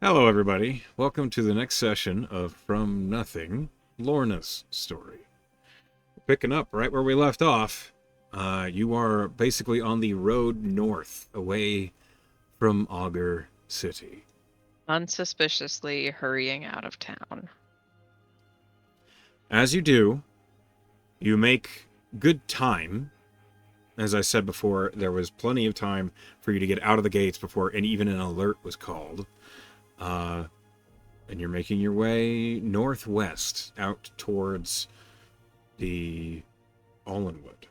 Hello, everybody. Welcome to the next session of From Nothing, Lorna's story. Picking up right where we left off, you are basically on the road north, away from Augur City. Unsuspiciously hurrying out of town. As you do, you make good time. As I said before, there was plenty of time for you to get out of the gates before even an alert was called. And you're making your way northwest out towards the Allenwood.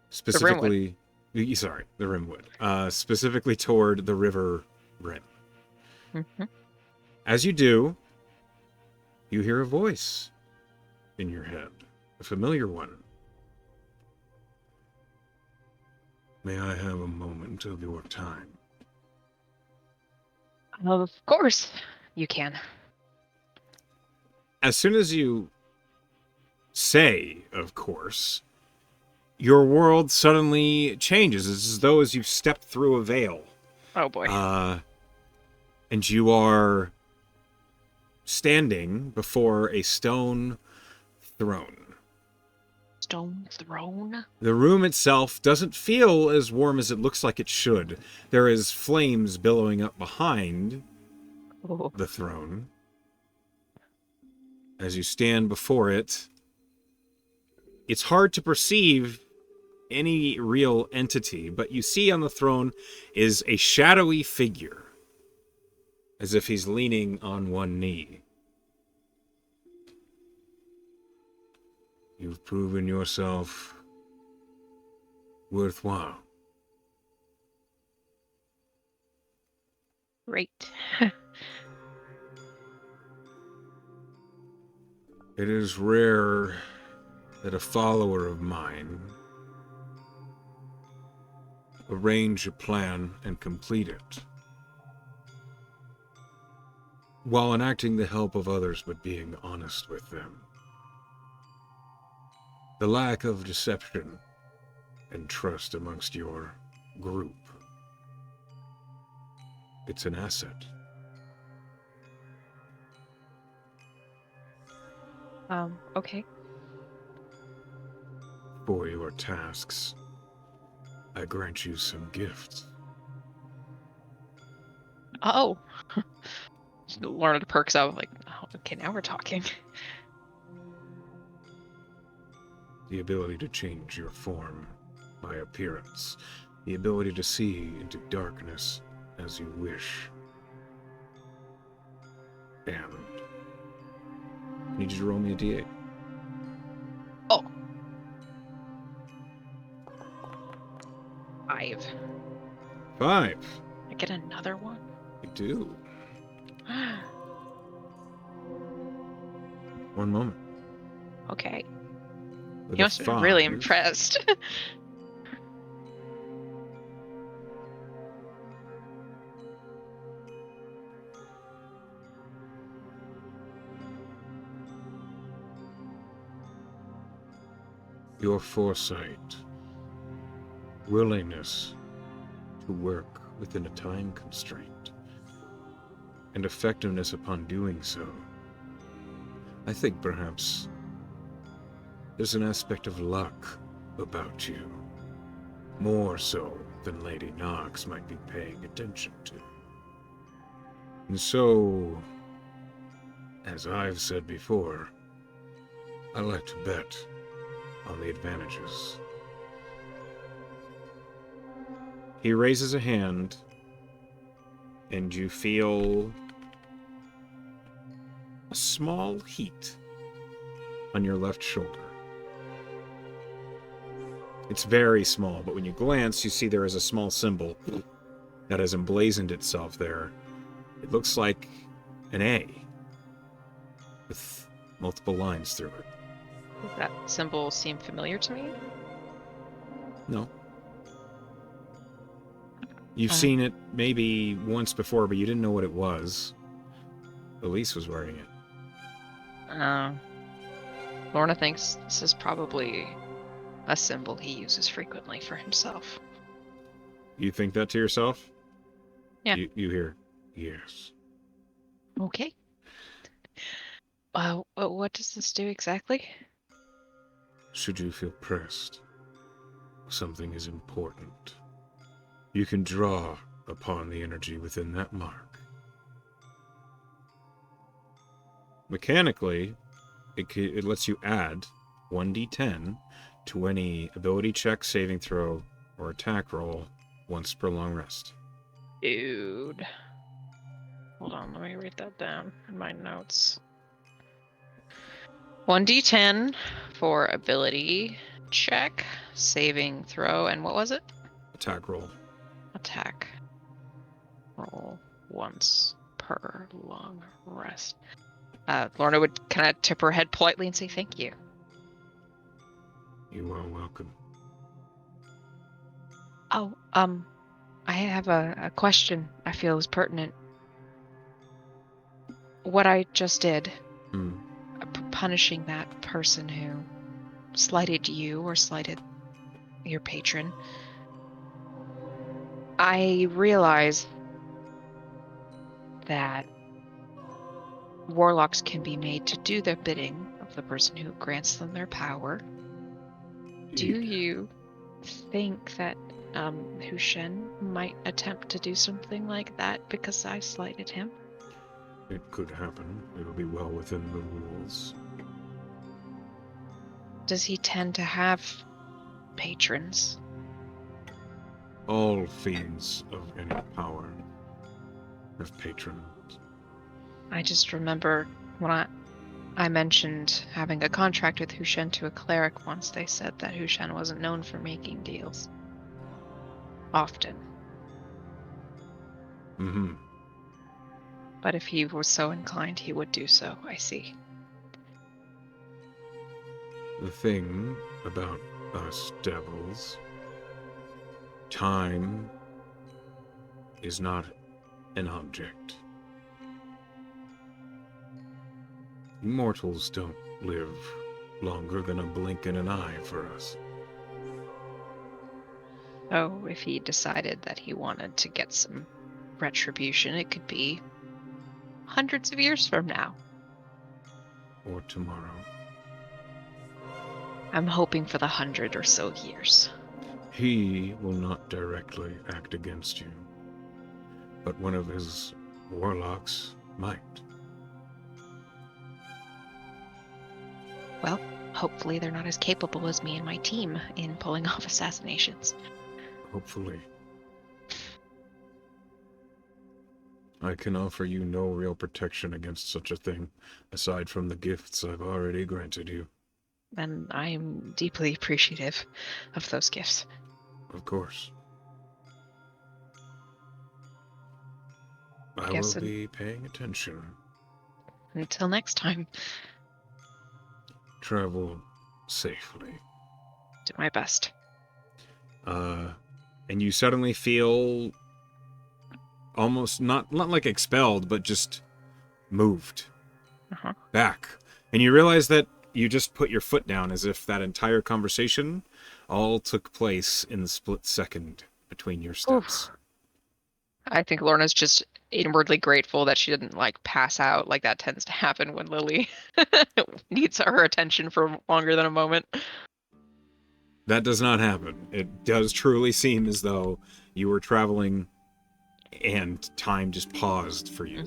Specifically, the Rimwood. Specifically toward the River Rim. Mm-hmm. As you do, you hear a voice in your head, a familiar one. May I have a moment of your time? Of course, you can. As soon as you say, of course, your world suddenly changes. It's as though as you've stepped through a veil. Oh boy. And you are standing before a stone throne. Stone throne? The room itself doesn't feel as warm as it looks like it should. There is flames billowing up behind the throne. As you stand before it, it's hard to perceive any real entity, but you see on the throne is a shadowy figure, as if he's leaning on one knee. You've proven yourself worthwhile. Great. It is rare that a follower of mine arrange a plan and complete it, while enacting the help of others but being honest with them. The lack of deception and trust amongst your group, it's an asset. Okay. For your tasks, I grant you some gifts. Oh. Lorna perks up like, oh, okay, now we're talking. The ability to change your form by appearance. The ability to see into darkness as you wish. And I need you to roll me a d8. Oh. 5. 5. I get another one? You do. One moment. Okay. With He must have been really 5, impressed. your foresight, willingness to work within a time constraint, and effectiveness upon doing so. I think perhaps there's an aspect of luck about you, more so than Lady Nox might be paying attention to. And so, as I've said before, I like to bet on the advantages. He raises a hand, and you feel a small heat on your left shoulder. It's very small, but when you glance, you see there is a small symbol that has emblazoned itself there. It looks like an A with multiple lines through it. Does that symbol seem familiar to me? No. You've seen it maybe once before, but you didn't know what it was. Elise was wearing it. Lorna thinks this is probably a symbol he uses frequently for himself. You think that to yourself? Yeah. You hear, Yes. Okay. What does this do exactly? Should you feel pressed, something is important. You can draw upon the energy within that mark. Mechanically, it lets you add 1d10 to any ability check, saving throw, or attack roll once per long rest. Dude. Hold on, let me write that down in my notes. 1d10 for ability check, saving throw, and what was it? Attack roll. Attack roll once per long rest. Lorna would kind of tip her head politely and say thank you. You are welcome. Oh, I have a question I feel is pertinent. What I just did, punishing that person who slighted you or slighted your patron, I realize that warlocks can be made to do the bidding of the person who grants them their power. Do you think that Hu Shen might attempt to do something like that because I slighted him? It could happen. It'll be well within the rules. Does he tend to have patrons? All fiends of any power have patrons. I just remember when I mentioned having a contract with Hu Shen to a cleric once, they said that Hu Shen wasn't known for making deals. Often. Mm-hmm. But if he was so inclined, he would do so, I see. The thing about us devils, time is not an object. Mortals don't live longer than a blink in an eye for us. So if he decided that he wanted to get some retribution, it could be hundreds of years from now. Or tomorrow. I'm hoping for the 100 or so years. He will not directly act against you, but one of his warlocks might. Well, hopefully they're not as capable as me and my team in pulling off assassinations. Hopefully. I can offer you no real protection against such a thing, aside from the gifts I've already granted you. And I'm deeply appreciative of those gifts. Of course. I Guess will be paying attention. Until next time. Travel safely. Do my best. And you suddenly feel almost not like expelled, but just moved back. And you realize that you just put your foot down, as if that entire conversation all took place in the split second between your steps. Oof. I think Lorna's just inwardly grateful that she didn't like pass out like that tends to happen when Lily needs her attention for longer than a moment. That does not happen. It does truly seem as though you were traveling and time just paused for you.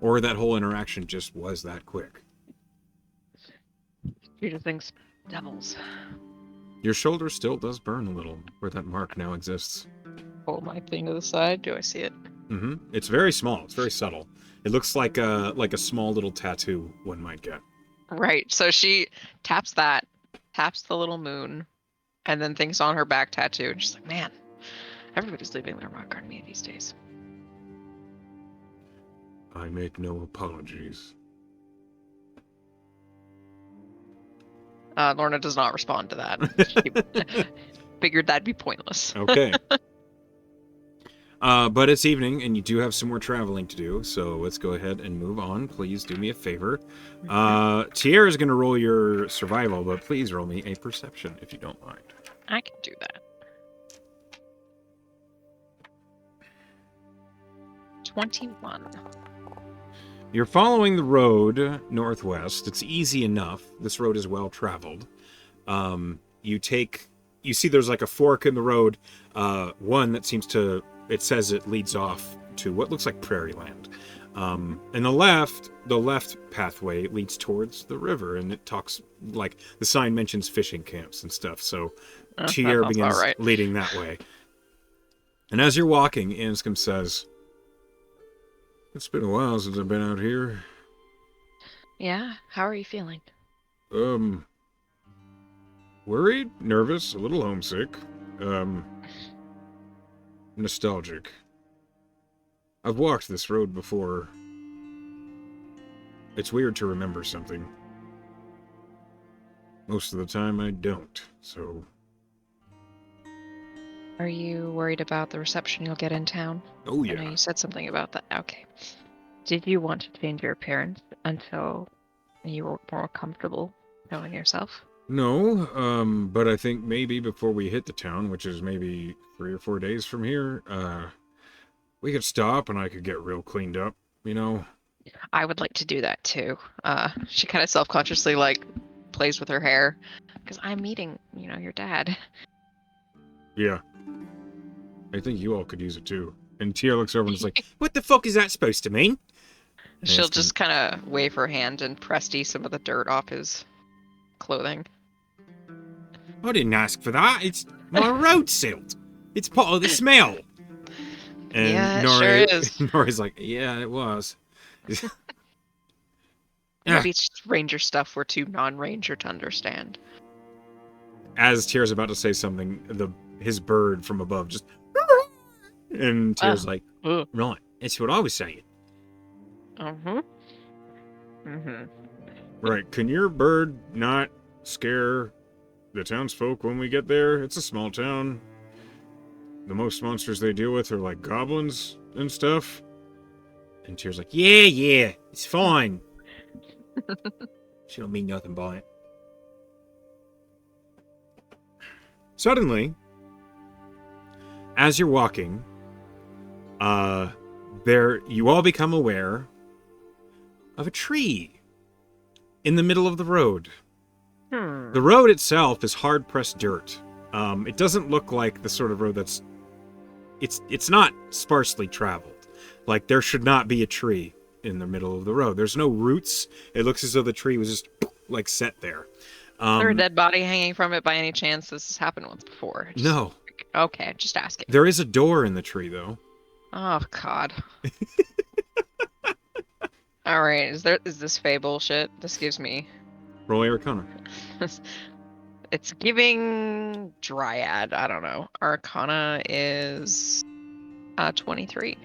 Or that whole interaction just was that quick. She just thinks, devils. Your shoulder still does burn a little, where that mark now exists. Pull my thing to the side. Do I see it? Mm-hmm. It's very small. It's very subtle. It looks like a small little tattoo one might get. Right. So she taps that, taps the little moon, and then thinks on her back tattoo. And she's like, man, everybody's leaving their mark on me these days. I make no apologies. Lorna does not respond to that. She figured that'd be pointless. Okay. But it's evening, and you do have some more traveling to do, so let's go ahead and move on. Please do me a favor. Tierra is going to roll your survival, but please roll me a perception, if you don't mind. I can do that. 21. You're following the road northwest. It's easy enough. This road is well traveled. You see there's like a fork in the road, one that seems to, it says it leads off to what looks like prairie land. And the left pathway leads towards the river, and it talks, like, the sign mentions fishing camps and stuff, so Tyr begins leading that way. And as you're walking, Anscombe says, "It's been a while since I've been out here." Yeah? How are you feeling? Worried, nervous, a little homesick, nostalgic. I've walked this road before. It's weird to remember something. Most of the time I don't, so... Are you worried about the reception you'll get in town? Oh, I know yeah. you said something about that. Okay. Did you want to change your appearance until you were more comfortable knowing yourself? No, but I think maybe before we hit the town, which is maybe 3 or 4 days from here, we could stop and I could get real cleaned up, you know? I would like to do that too. She kind of self-consciously like plays with her hair because I'm meeting, your dad. Yeah. I think you all could use it too. And Tia looks over and is like, "What the fuck is that supposed to mean?" She'll just kind of wave her hand and press some of the dirt off his clothing. "I didn't ask for that. It's my road silt. It's part of the smell." And yeah, it sure is. Nori's like, "Yeah, it was." Maybe it's just ranger stuff we're too non-ranger to understand. As Tier's about to say something, his bird from above just... And Tier's like, "Right, that's what I was saying." Right, can your bird not scare the townsfolk when we get there? It's a small town. The most monsters they deal with are like goblins and stuff. And Tier's like, yeah, it's fine. She don't mean nothing by it. Suddenly, as you're walking, you all become aware of a tree in the middle of the road. The road itself is hard-pressed dirt. It doesn't look like the sort of road that's... It's not sparsely traveled. Like, there should not be a tree in the middle of the road. There's no roots. It looks as though the tree was just, like, set there. Is there a dead body hanging from it by any chance? This has happened once before. No. Okay, just asking. There is a door in the tree, though. Oh, God. Alright, is this Fey bullshit? This gives me... Roll Arcana. It's giving Dryad. I don't know. Arcana is 23.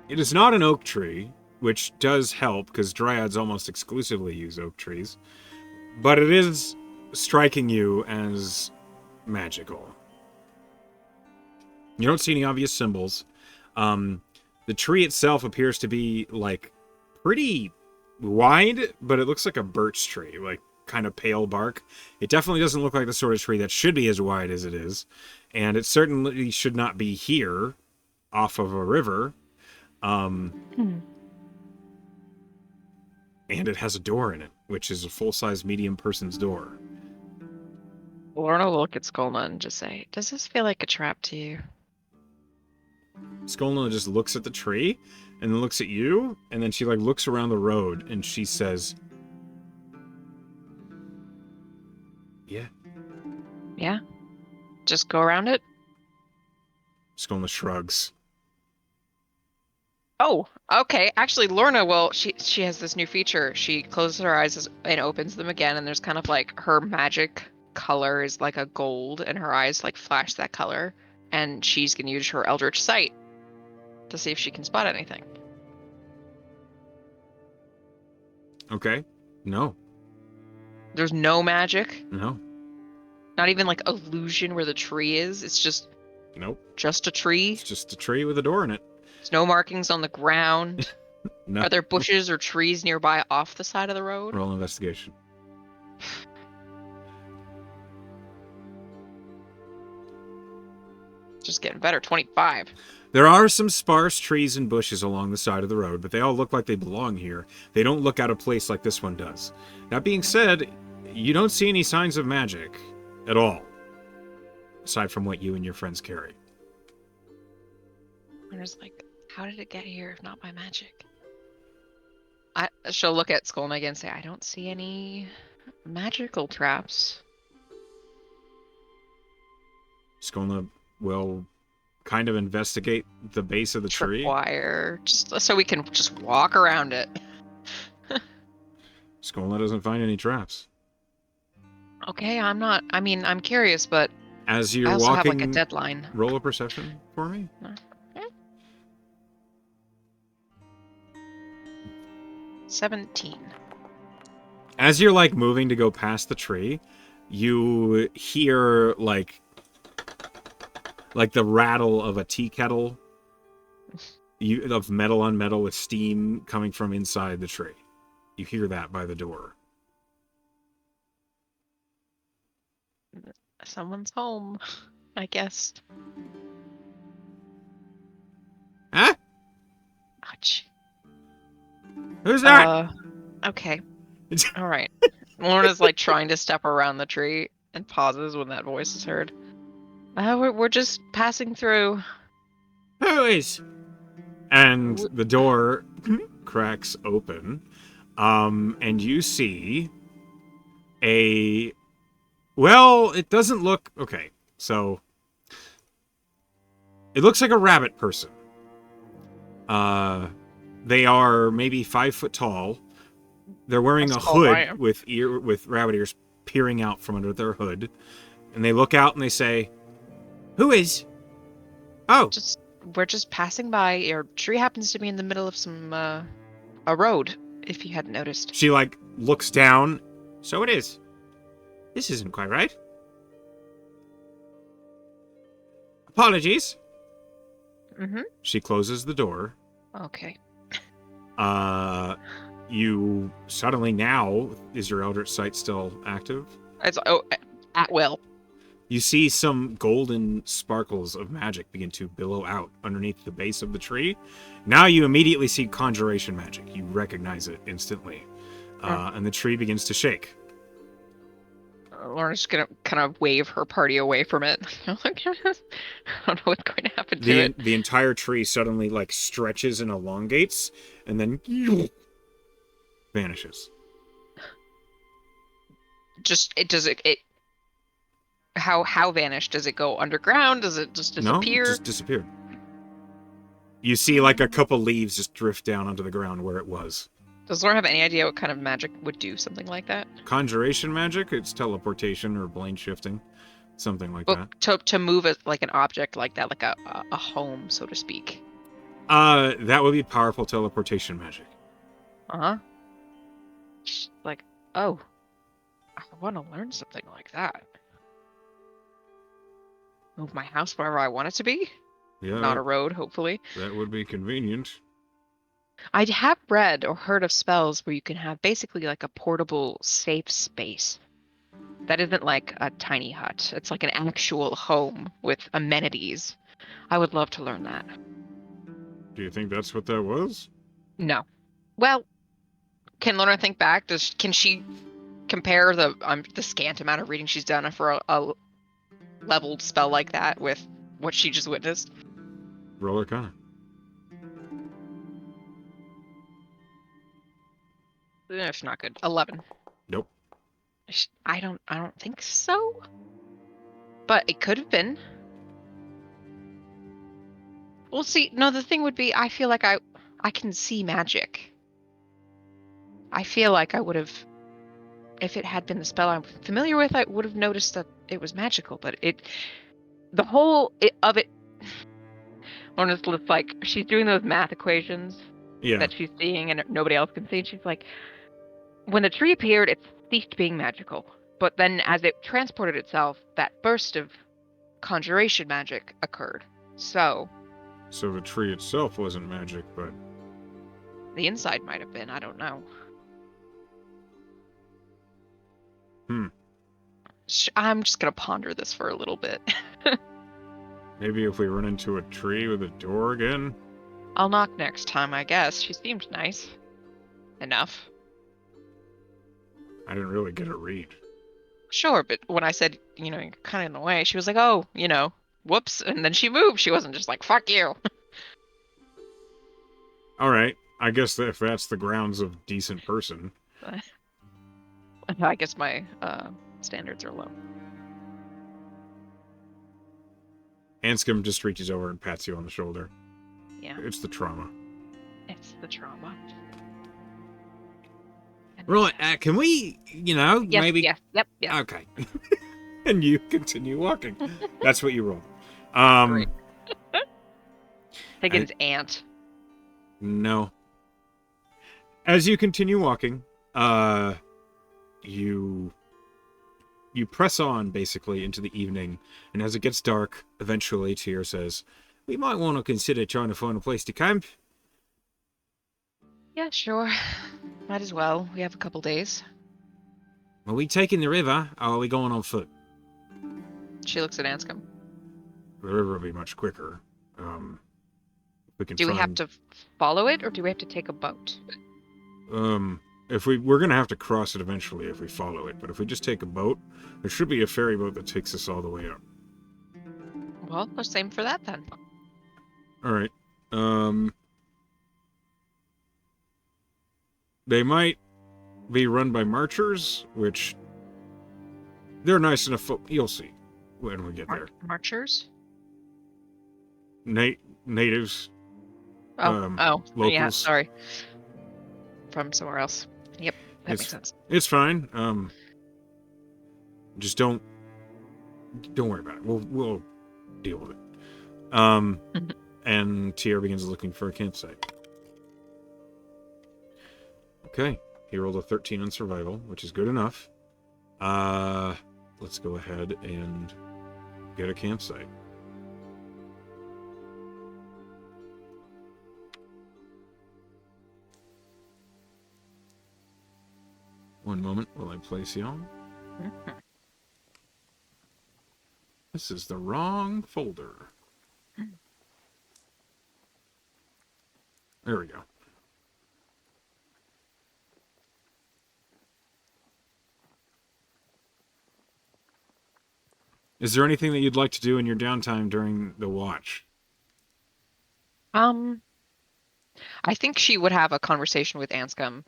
It is not an oak tree, which does help, because Dryads almost exclusively use oak trees. But it is striking you as magical. You don't see any obvious symbols. The tree itself appears to be, like, pretty wide, but it looks like a birch tree, like, kind of pale bark. It definitely doesn't look like the sort of tree that should be as wide as it is. And it certainly should not be here, off of a river. And it has a door in it, which is a full-size medium person's door. Lorna will look at Skolna and just say, "Does this feel like a trap to you?" Skolna just looks at the tree, and then looks at you, and then she, like, looks around the road, and she says, "Yeah." Yeah? Just go around it? Skolna shrugs. Oh, okay. Actually, Lorna she has this new feature. She closes her eyes and opens them again, and there's kind of like her magic color is like a gold, and her eyes like flash that color, and she's gonna use her Eldritch Sight to see if she can spot anything. Okay. No. There's no magic? No. Not even like illusion where the tree is? It's just... Nope. Just a tree? It's just a tree with a door in it. There's no markings on the ground? No. Are there bushes or trees nearby off the side of the road? Roll investigation. Just getting better. 25. There are some sparse trees and bushes along the side of the road, but they all look like they belong here. They don't look out of place like this one does. That being said, you don't see any signs of magic at all, aside from what you and your friends carry. Lorna's like, how did it get here if not by magic? She'll look at Skolna again and say, I don't see any magical traps. Skolna will kind of investigate the base of the tree. Tripwire, just so we can just walk around it. Skolna doesn't find any traps. Okay, I'm curious, but As I you're also have like a walking, deadline. roll a perception for me. Okay. 17. As you're like moving to go past the tree, you hear like the rattle of a tea kettle, of metal on metal with steam coming from inside the tree. You hear that by the door. Someone's home, I guess. Huh? Ouch. Who's that? Okay. All right. Lorna's like trying to step around the tree and pauses when that voice is heard. We're just passing through. Who is? And the door cracks open, and you see well, it doesn't look okay. So it looks like a rabbit person. They are maybe 5 foot tall. They're wearing a hood with rabbit ears peering out from under their hood, and they look out and they say, "Who is?" Oh, We're just passing by. Your tree happens to be in the middle of some a road. If you hadn't noticed. She like looks down. So it is. This isn't quite right. Apologies. Mm-hmm. She closes the door. Okay. You suddenly now, is your Eldritch Sight still active? It's at will. You see some golden sparkles of magic begin to billow out underneath the base of the tree. Now you immediately see conjuration magic. You recognize it instantly. And the tree begins to shake. Lorna's gonna kind of wave her party away from it. I don't know what's going to happen to it. The entire tree suddenly like stretches and elongates, and then vanishes. How vanished? Does it go underground? Does it just disappear? No, just disappeared. You see like a couple leaves just drift down onto the ground where it was. Does Lorna have any idea what kind of magic would do something like that? Conjuration magic? It's teleportation or plane shifting. Something like that. To move it like an object like that, like a home, so to speak. That would be powerful teleportation magic. Uh-huh. Like, oh, I want to learn something like that. Move my house wherever I want it to be? Yeah. Not a road, hopefully. That would be convenient. I have read or heard of spells where you can have basically like a portable safe space. That isn't like a tiny hut. It's like an actual home with amenities. I would love to learn that. Do you think that's what that was? No. Well, can Lorna think back? Can she compare the scant amount of reading she's done for a leveled spell like that with what she just witnessed? Roll Arcana. It's not good. 11. Nope. I don't think so. But it could have been. Well, see, no, the thing would be, I feel like I can see magic. I feel like I would have, if it had been the spell I'm familiar with, I would have noticed that it was magical. But the whole of it, Lorna's just like, she's doing those math equations that she's seeing and nobody else can see. And she's like, when the tree appeared, it ceased being magical. But then as it transported itself, that burst of conjuration magic occurred. So the tree itself wasn't magic, but the inside might have been. I don't know. Hmm. I'm just going to ponder this for a little bit. Maybe if we run into a tree with a door again? I'll knock next time, I guess. She seemed nice. Enough. I didn't really get a read. Sure, but when I said, you're kind of in the way, she was like, oh, whoops. And then she moved. She wasn't just like, fuck you. Alright, I guess that if that's the grounds of decent person. I guess my standards are low. Anscombe just reaches over and pats you on the shoulder. Yeah, It's the trauma. it's the trauma. Right, can we, Yes, maybe... yes, yep. Okay. And you continue walking. That's what you rolled. Great. Higgins' aunt. No. As you continue walking, you press on, basically, into the evening, and as it gets dark, eventually Tyr says, we might want to consider trying to find a place to camp. Yeah, sure. Might as well. We have a couple days. Are we taking the river, or are we going on foot? She looks at Anscombe. The river will be much quicker. We can Do we have to follow it, or do we have to take a boat? If we're gonna have to cross it eventually if we follow it, but if we just take a boat, there should be a ferry boat that takes us all the way up. Well, the same for that then. Alright. They might be run by marchers, which they're nice enough. You'll see when we get there. Marchers? Natives. Oh, yeah, locals. sorry. From somewhere else. Yep, that makes sense. It's fine. Just don't worry about it. We'll deal with it. And Tyr begins looking for a campsite. Okay, he rolled a 13 on survival, which is good enough. Let's go ahead and get a campsite. One moment while I place you on. This is the wrong folder. There we go. Is there anything that you'd like to do in your downtime during the watch? I think she would have a conversation with Anscombe.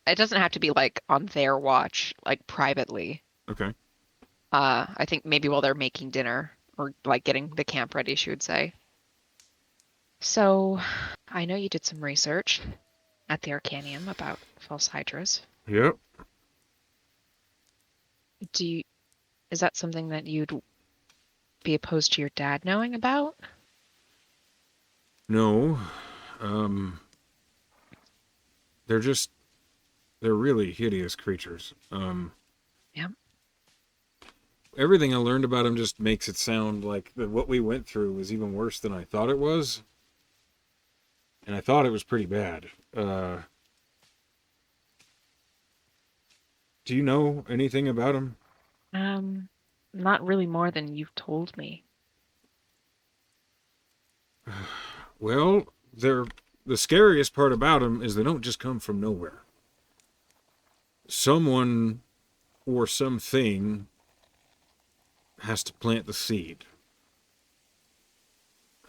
It doesn't have to be like on their watch, like privately. Okay. I think maybe while they're making dinner or like getting the camp ready, she would say. So, I know you did some research at the Arcanium about false hydras. Yep. Is that something that you'd be opposed to your dad knowing about? No. They're really hideous creatures. Yeah. Everything I learned about them just makes it sound like what we went through was even worse than I thought it was. And I thought it was pretty bad. Do you know anything about them? Not really more than you've told me. Well, the scariest part about them is they don't just come from nowhere. Someone or something has to plant the seed.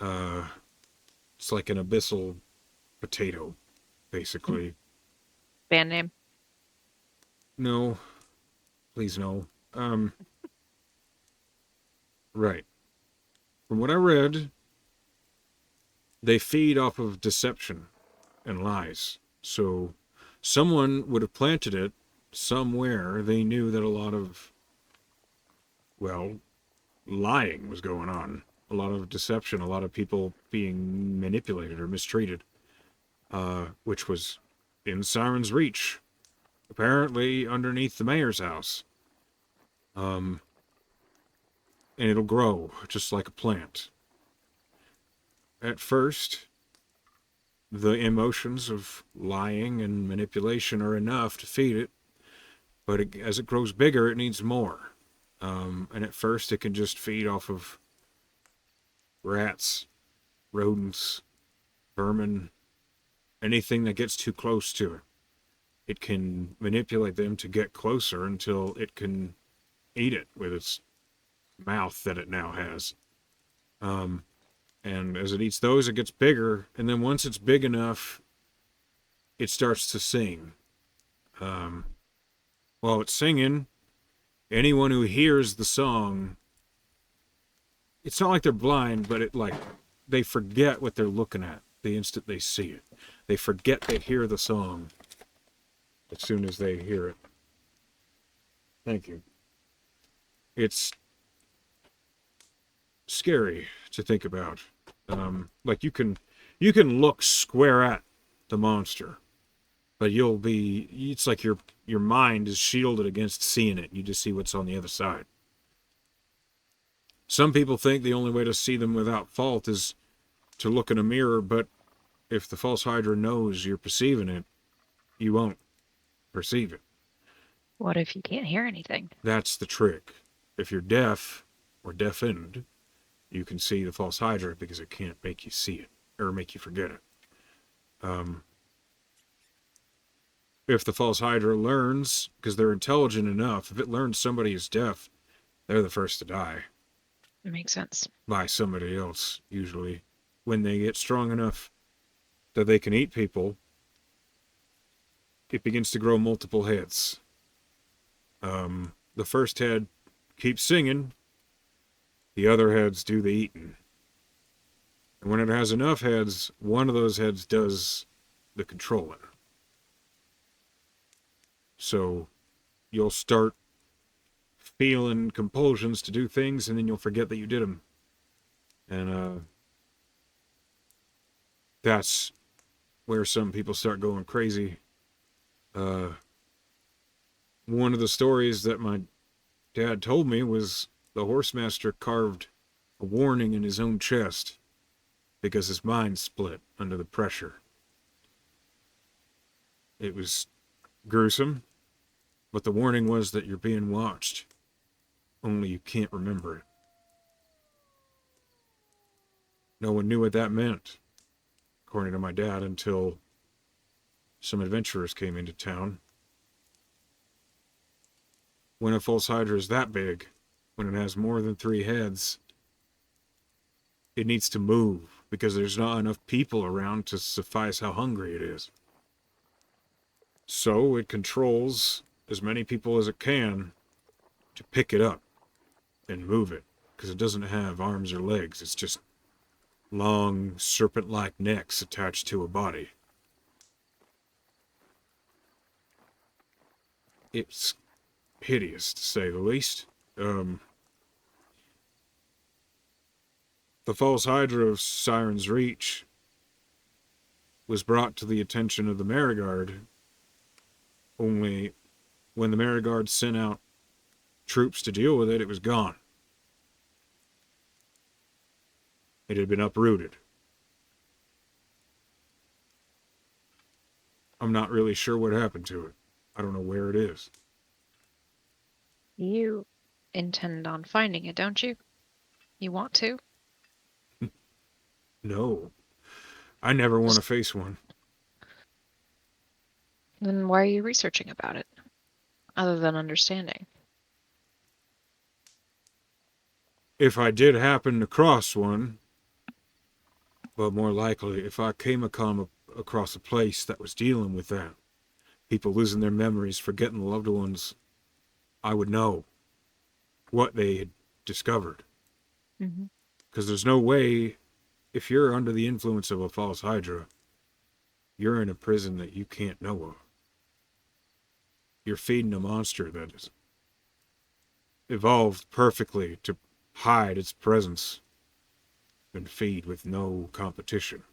It's like an abyssal potato, basically. Band name? No. Please no. Right. From what I read, they feed off of deception and lies. So someone would have planted it somewhere. They knew that a lot of, lying was going on. A lot of deception, a lot of people being manipulated or mistreated, which was in Siren's reach, apparently underneath the mayor's house. And it'll grow just like a plant. At first, the emotions of lying and manipulation are enough to feed it, but as it grows bigger, it needs more. And at first, it can just feed off of, rats, rodents, vermin, anything that gets too close to it. It can manipulate them to get closer until it can eat it with its mouth that it now has. And as it eats those, it gets bigger. And then once it's big enough, it starts to sing. While it's singing, anyone who hears the song, it's not like they're blind, but they forget what they're looking at the instant they see it. They forget they hear the song as soon as they hear it. Thank you. It's scary to think about. Like you can look square at the monster, but it's like your mind is shielded against seeing it. You just see what's on the other side. Some people think the only way to see them without fault is to look in a mirror, but if the false hydra knows you're perceiving it, you won't perceive it. What if you can't hear anything? That's the trick. If you're deaf or deafened, you can see the false hydra because it can't make you see it or make you forget it. If the false hydra learns, because they're intelligent enough, if it learns somebody is deaf, they're the first to die. It makes sense. By somebody else, usually. When they get strong enough that they can eat people, it begins to grow multiple heads. The first head keeps singing, the other heads do the eating. And when it has enough heads, one of those heads does the controlling. So you'll start feeling compulsions to do things, and then you'll forget that you did them. And that's where some people start going crazy. One of the stories that my dad told me was the horsemaster carved a warning in his own chest because his mind split under the pressure. It was gruesome, but the warning was that you're being watched, only you can't remember it. No one knew what that meant, according to my dad, until some adventurers came into town. When a false hydra is that big, when it has more than 3 heads, it needs to move because there's not enough people around to suffice how hungry it is. So it controls as many people as it can to pick it up and move it, because it doesn't have arms or legs. It's just long, serpent-like necks attached to a body. It's hideous, to say the least. The false hydra of Siren's Reach was brought to the attention of the Marigard only when the Marigard sent out troops to deal with it, it was gone. It had been uprooted. I'm not really sure what happened to it. I don't know where it is. You intend on finding it, don't you? You want to? No. I never want to face one. Then why are you researching about it? Other than understanding. If I did happen to cross one, but more likely, if I came across a place that was dealing with that, people losing their memories, forgetting loved ones, I would know what they had discovered. Because there's no way, if you're under the influence of a false hydra, you're in a prison that you can't know of. You're feeding a monster that is evolved perfectly to hide its presence and feed with no competition.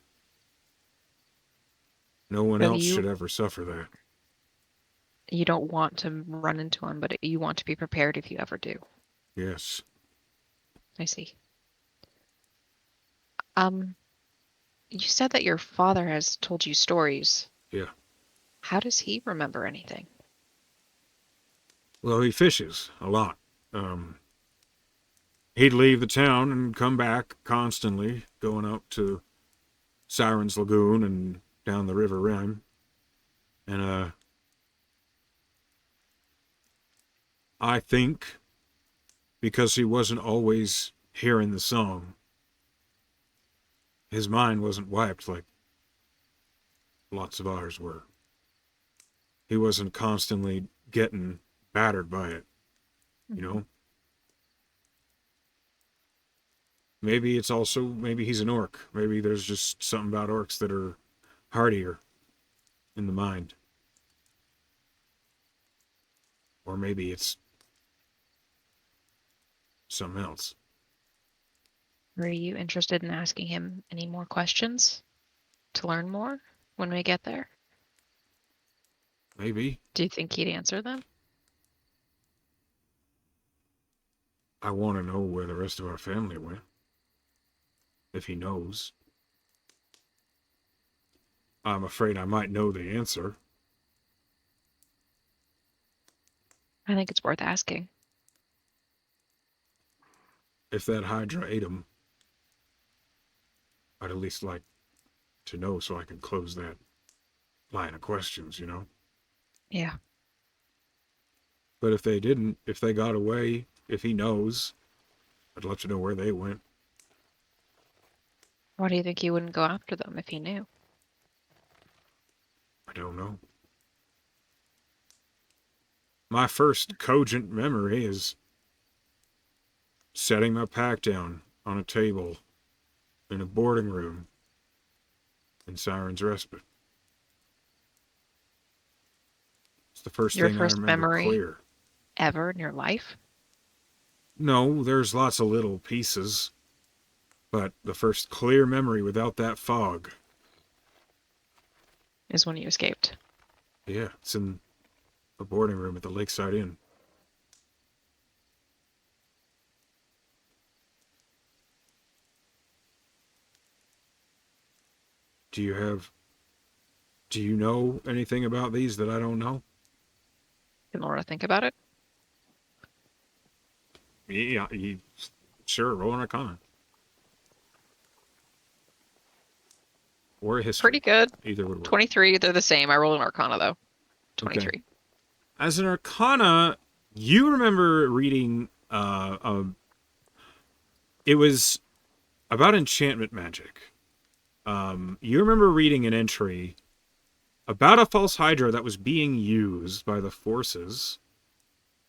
No one So else should ever suffer that. You don't want to run into him, but you want to be prepared if you ever do. Yes. I see. You said that your father has told you stories. Yeah. How does he remember anything? Well, he fishes a lot. he'd leave the town and come back constantly, going out to Siren's Lagoon and down the River Rim. And I think because he wasn't always hearing the song, his mind wasn't wiped like lots of ours were. He wasn't constantly getting battered by it, you know? Maybe it's also, maybe he's an orc. Maybe there's just something about orcs that are hardier in the mind. Or maybe it's something else. Are you interested in asking him any more questions to learn more when we get there? Maybe. Do you think he'd answer them? I want to know where the rest of our family went. If he knows. I'm afraid I might know the answer. I think it's worth asking. If that Hydra ate him, I'd at least like to know so I can close that line of questions, you know? Yeah. But if they didn't, if they got away, if he knows, I'd love to know where they went. Why do you think he wouldn't go after them if he knew? I don't know. My first cogent memory is setting my pack down on a table in a boarding room in Siren's Respite. It's the first Your thing I first remember memory clear. ever in your life? No, there's lots of little pieces, but the first clear memory without that fog. Is when you escaped. Yeah, it's in a boarding room at the Lakeside Inn. Do you know anything about these that I don't know? Can Laura think about it? Yeah, sure, roll an Arcana. Or a history. Pretty good. Either would work. 23, they're the same. I rolled an Arcana, though. 23. Okay. As an Arcana, you remember reading, it was about enchantment magic. You remember reading an entry about a false hydra that was being used by the forces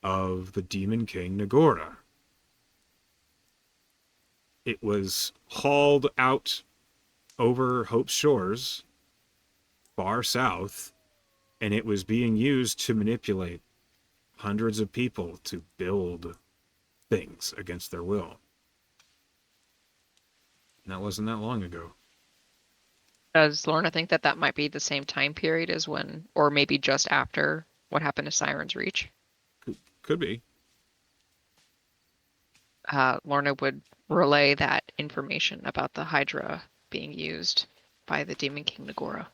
of the Demon King Nagora. It was hauled out over Hope's shores, far south, and it was being used to manipulate hundreds of people to build things against their will. And that wasn't that long ago. Does Lorna think that that might be the same time period as when, or maybe just after what happened to Siren's Reach? Could be. Lorna would relay that information about the Hydra being used by the Demon King Nagora.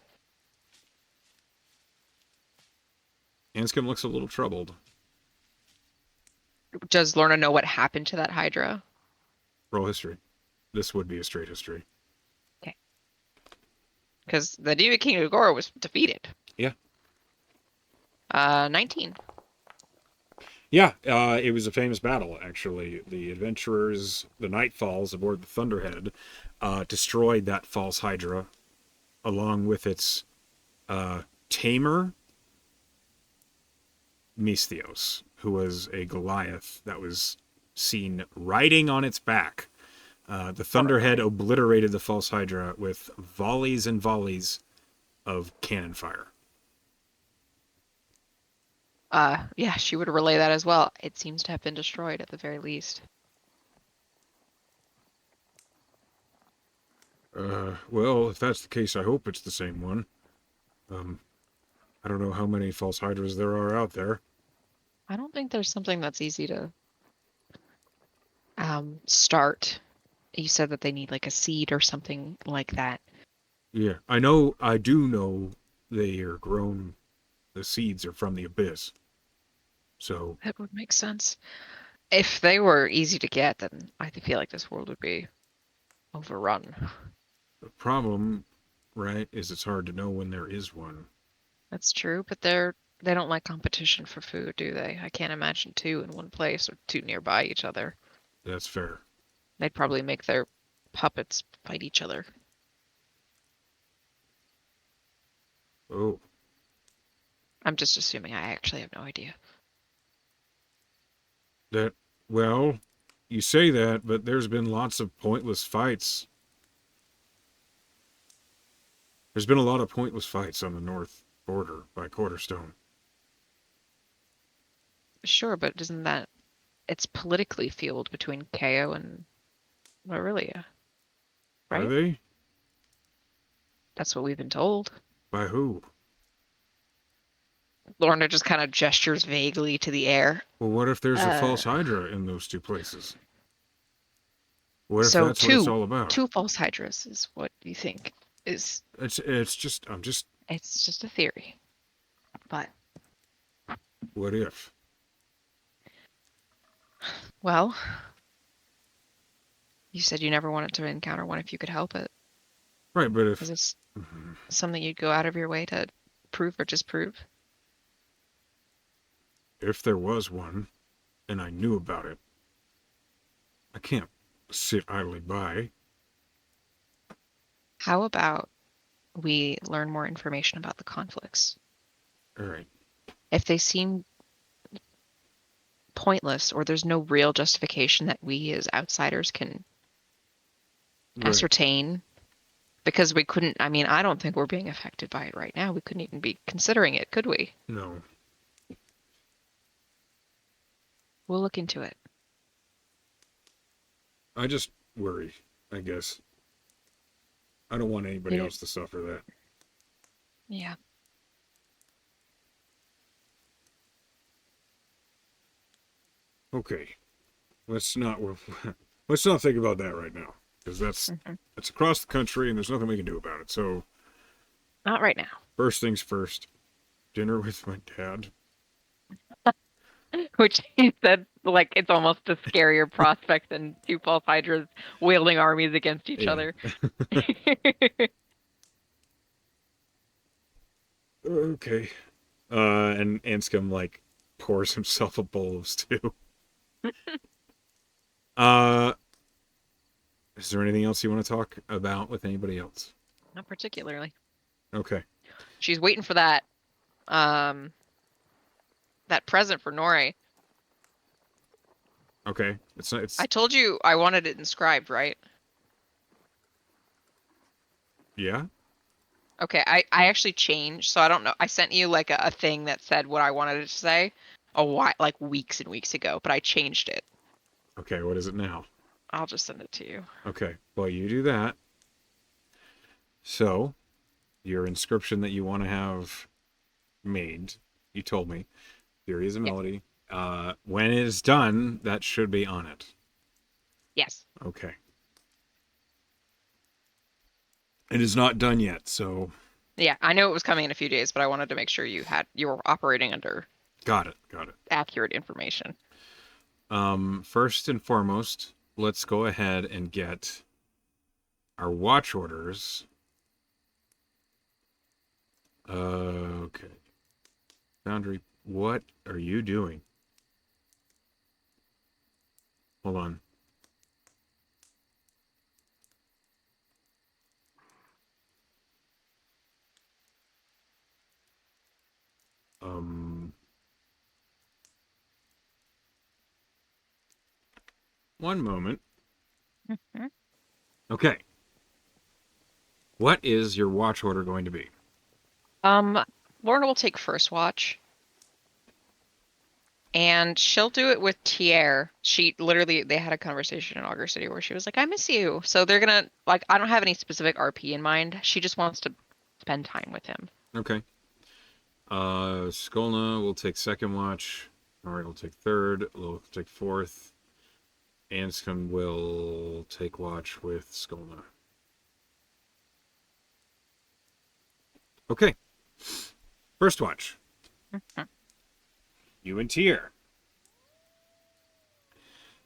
Anscombe looks a little troubled. Does Lorna know what happened to that Hydra? Roll history. This would be a straight history. Okay. Because the Demon King Nagora was defeated. Yeah. 19. Yeah, it was a famous battle, actually. The adventurers, the Nightfalls aboard the Thunderhead, destroyed that false Hydra along with its tamer, Misthios, who was a Goliath that was seen riding on its back. The Thunderhead obliterated the false Hydra with volleys and volleys of cannon fire. Yeah, she would relay that as well. It seems to have been destroyed at the very least. Well, if that's the case, I hope it's the same one. I don't know how many false Hydras there are out there. I don't think there's something that's easy to start. You said that they need like a seed or something like that. Yeah, I do know they are grown, the seeds are from the abyss. So, That would make sense. If they were easy to get, then I feel like this world would be overrun. The problem, right, is it's hard to know when there is one. That's true, but they don't like competition for food, do they? I can't imagine two in one place or two nearby each other. That's fair. They'd probably make their puppets fight each other. Oh, I'm just assuming. I actually have no idea. that, well, you say that, but there's been lots of pointless fights. There's been a lot of pointless fights on the north border by Quarterstone. Sure, but isn't that it's politically fueled between KO and Aurelia, Are right? they? That's what we've been told. By who? Lorna just kind of gestures vaguely to the air. Well, what if there's a Uh, false Hydra in those two places? What if so that's what it's two, all about? two false hydras is what you think is. It's just, I'm just, It's just a theory, but what if? well, you said you never wanted to encounter one if you could help it. Right, but Is if, this something you'd go out of your way to prove or disprove? if there was one, and I knew about it, I can't sit idly by. How about we learn more information about the conflicts? All right. If they seem pointless or there's no real justification that we as outsiders can Right. ascertain, because we couldn't, I mean, I don't think we're being affected by it right now. We couldn't even be considering it, could we? No. We'll look into it. I just worry, I guess. I don't want anybody You else to suffer that. Yeah. Okay. Let's not let's not think about that right now, because Mhm. that's across the country and there's nothing we can do about it. So Not right now. first things first, dinner with my dad. Which he said, like, it's almost a scarier prospect than two false hydras wielding armies against each Yeah. other. Okay. And Anscombe like pours himself a bowl of stew. Uh, is there anything else you want to talk about with anybody else? Not particularly. Okay. She's waiting for um, that present for Nori. Okay. It's not. I It's told you I wanted it inscribed, right? yeah. Okay, I actually changed, so I don't know. I sent you like a thing that said what I wanted it to say a while, like weeks and weeks ago, but I changed it. Okay. What is it now? I'll just send it to you. Okay. Well, you do that. So your inscription that you want to have made, you told me, Theory is a Yeah. melody. When it is done, that should be on it. Yes. Okay. It is not done yet, so Yeah, I know it was coming in a few days, but I wanted to make sure you were operating under got it. Got it. accurate information. First and foremost, let's go ahead and get our watch orders. Okay. Boundary, what are you doing? Hold on. Um, one moment. Mhm. Okay. What is your watch order going to be? Um, Lorna will take first watch, and she'll do it with Tier. She literally, they had a conversation in Augur City where she was like, "I miss you." So they're gonna like, I don't have any specific RP in mind. She just wants to spend time with him. Okay. Skolna will take second watch. Nori will take third. Lilith will take fourth. Anscombe will take watch with Skolna. Okay. First watch. Mhm. You and Tyr.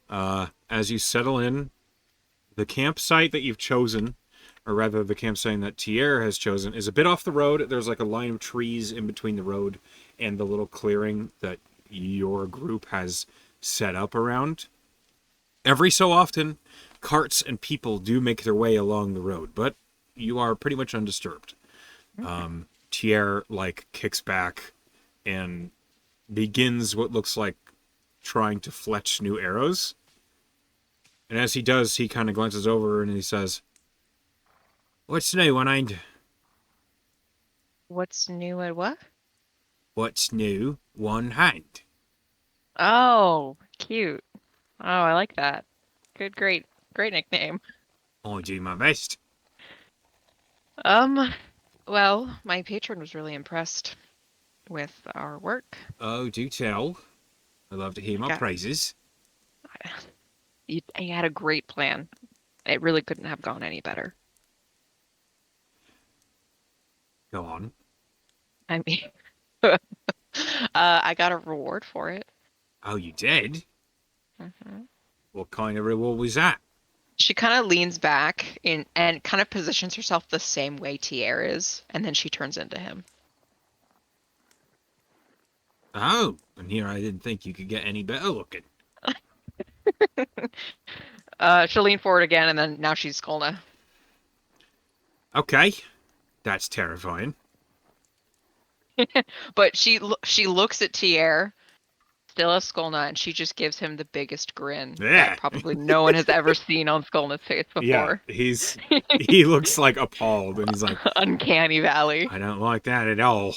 As you settle in, the campsite that you've chosen, or rather the campsite that Tierre has chosen, is a bit off the road. There's like a line of trees in between the road and the little clearing that your group has set up around. Every so often, carts and people do make their way along the road, but you are pretty much undisturbed. Tierre, like, kicks back and begins what looks like trying to fletch new arrows. And as he does, he kind of glances over and he says, "What's new, one-eyed? What's new at what? What's new, one hand?" Oh, cute. Oh, I like that. Good, great nickname. "I do my best." Um, well, my patron was really impressed with our work. "Oh, do tell. I love to hear I my got praises." he had a great plan. It really couldn't have gone any better. "Go on." I mean, I got a reward for it. "Oh, you did? Hmm. What kind of reward was that?" She kind of leans back in and kind of positions herself the same way Tierre is, and then she turns into him. "Oh, and here I didn't think you could get any better looking." She'll lean forward again, and then now she's Skolna. "Okay, that's terrifying." But she looks at Tierre, still a Skolna, and she just gives him the biggest grin that Yeah, probably no one has ever seen on Skolna's face yeah. before. He looks like appalled, and he's like, Uncanny Valley. "I don't like that at all."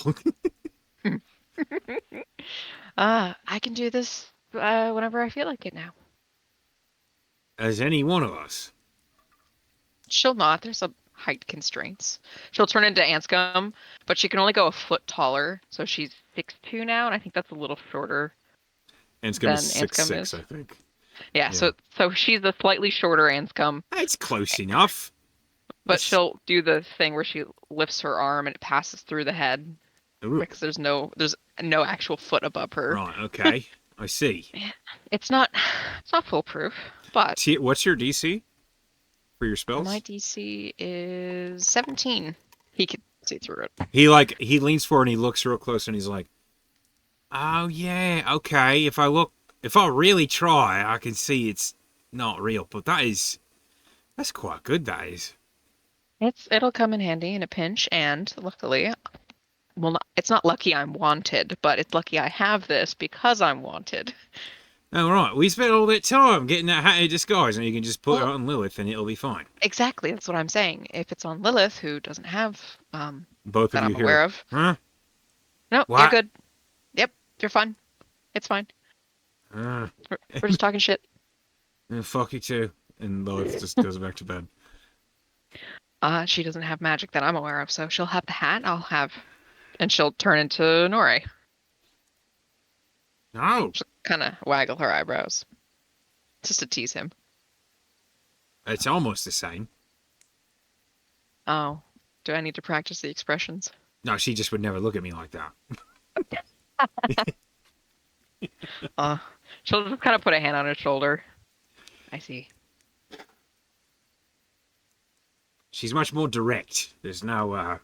I can do this whenever I feel like it now. As any one of us. She'll not. There's a height constraints. She'll turn into Anscombe, but she can only go a foot taller, so she's 6'2" now, and I think that's a little shorter Anscombe is than six Anscombe six, is. I think. Yeah, Yeah, so she's a slightly shorter Anscombe, it's close enough. but It's she'll do the thing where she lifts her arm and it passes through the head ooh, because there's no actual foot above her. right. Okay, I see. It's not it's not foolproof, but What's your DC for your my spells? DC is 17. He can see through it. He leans forward and he looks real close and he's like, "Oh yeah, okay. If I really try, I can see it's not real. But that's quite good. That is." It'll come in handy in a pinch, and luckily, well, it's not lucky I'm wanted, but it's lucky I have this because I'm wanted. All right, we spent all that time getting that hat of disguise, and you can just put it Well, on Lilith, and it'll be fine. exactly, that's what I'm saying. If it's on Lilith, who doesn't have Both of that you I'm hear, aware of, huh? no, you're What? good. Yep, you're fine. It's fine. Uh, We're just talking shit. Fuck you too. And Lilith just goes back to bed. She doesn't have magic that I'm aware of, so she'll have the hat. And she'll turn into Nore. No, She'll kind of waggle her eyebrows, just to tease him. it's almost the same. Oh, do I need to practice the expressions? No, she just would never look at me like that. Uh, she'll just kind of put a hand on his shoulder. I see. She's much more direct. There's no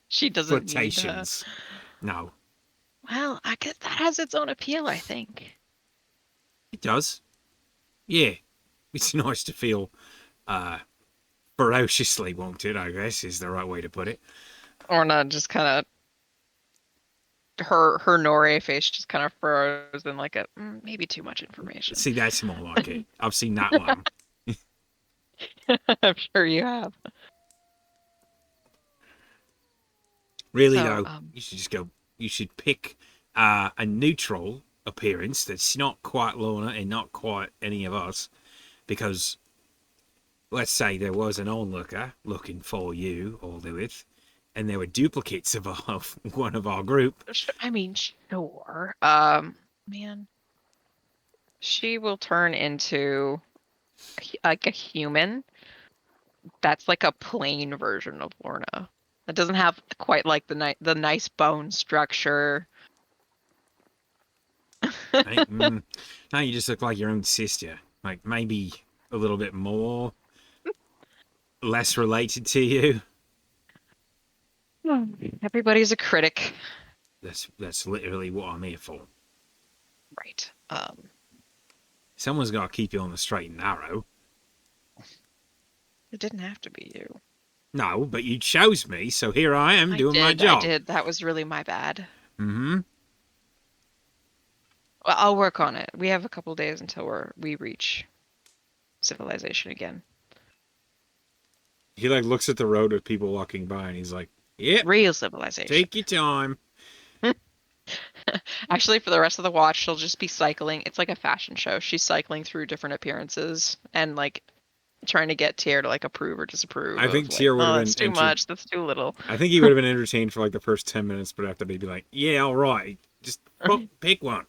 She doesn't need. flirtations. No, Well, I guess that has its own appeal, I think. it does. Yeah, it's nice to feel ferociously wanted, I guess, is the right way to put it. Or not, just kind of her Nore face just kind of froze in like a maybe too much information. See, that's more like it. I've seen that one. I'm sure you have. Really, So, though, you should just go. You should pick a neutral appearance that's not quite Lorna and not quite any of us, because let's say there was an onlooker looking for you or Lilith, and there were duplicates of one of our group. I mean, sure. Man, she will turn into like a human. That's like a plain version of Lorna. It doesn't have quite like the nice bone structure. Now you just look like your own sister. Like maybe a little bit more, less related to you. Everybody's a critic. That's literally what I'm here for. Right. Someone's got to keep you on the straight and narrow. It didn't have to be you. No, but you chose me, so here I am doing my I job. did. That was really my bad. Mm-hmm. Well, I'll work on it. We have a couple days until we reach civilization again. He like looks at the road of people walking by, and he's like, "Yep, Real civilization. take your time." Actually, for the rest of the watch, she'll just be cycling. It's like a fashion show. She's cycling through different appearances and like trying to get Tier to like approve or disapprove I of think like, Tyr would oh, have that's been too much, that's too little. I think he would have been entertained for like the first 10 minutes, but after they'd be like, "Yeah, all right, just pick one."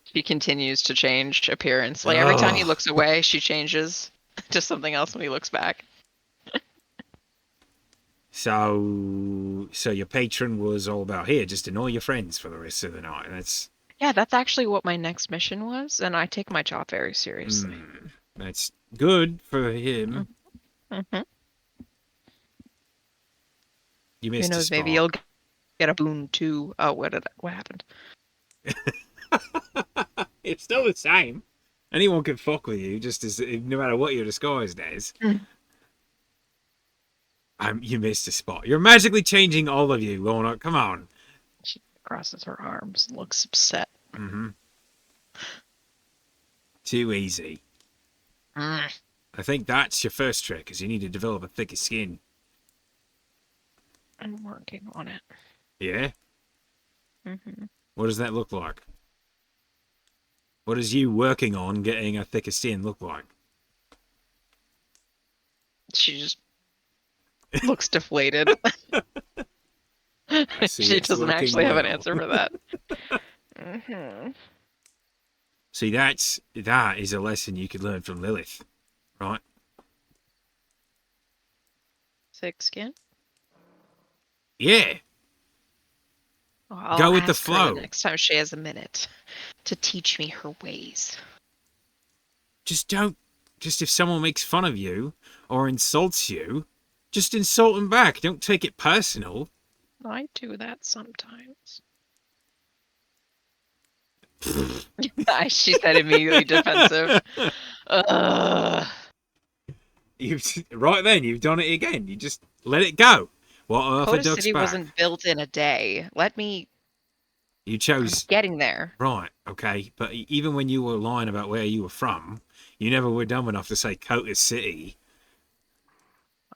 She continues to change appearance. Like every time he Oh, looks away, she changes to something else when he looks back. so your patron was all about here, just annoy your friends for the rest of the night. Yeah, that's actually what my next mission was, and I take my job very seriously. That's good for him. Mm-hmm. You Who missed a knows? Maybe you'll spark. get a boon too. Oh, what happened? It's still the same. Anyone can fuck with you, just as no matter what you're disguised as. You missed a spot. You're magically changing all of you, Lorna. Come on. She crosses her arms and looks upset. Mm-hmm. Too easy. Mm. I think that's your first trick, is you need to develop a thicker skin. I'm working on it. Yeah? Mm-hmm. What does that look like? What does you working on getting a thicker skin look like? She just looks deflated. I see She it's doesn't working actually have an well. answer for that. Mm-hmm. See, that is a lesson you could learn from Lilith, right? Thick skin? Yeah. Well, I'll Go with the ask her the flow. next time she has a minute to teach me her ways. Just don't. Just if someone makes fun of you or insults you, just insult them back. Don't take it personal. I do that sometimes. She said immediately defensive. Ugh. Right then, you've done it again. You just let it go. What Arthur Coda ducks City back. wasn't built in a day. You I'm chose getting there. right, okay. But even when you were lying about where you were from, you never were dumb enough to say Coda City.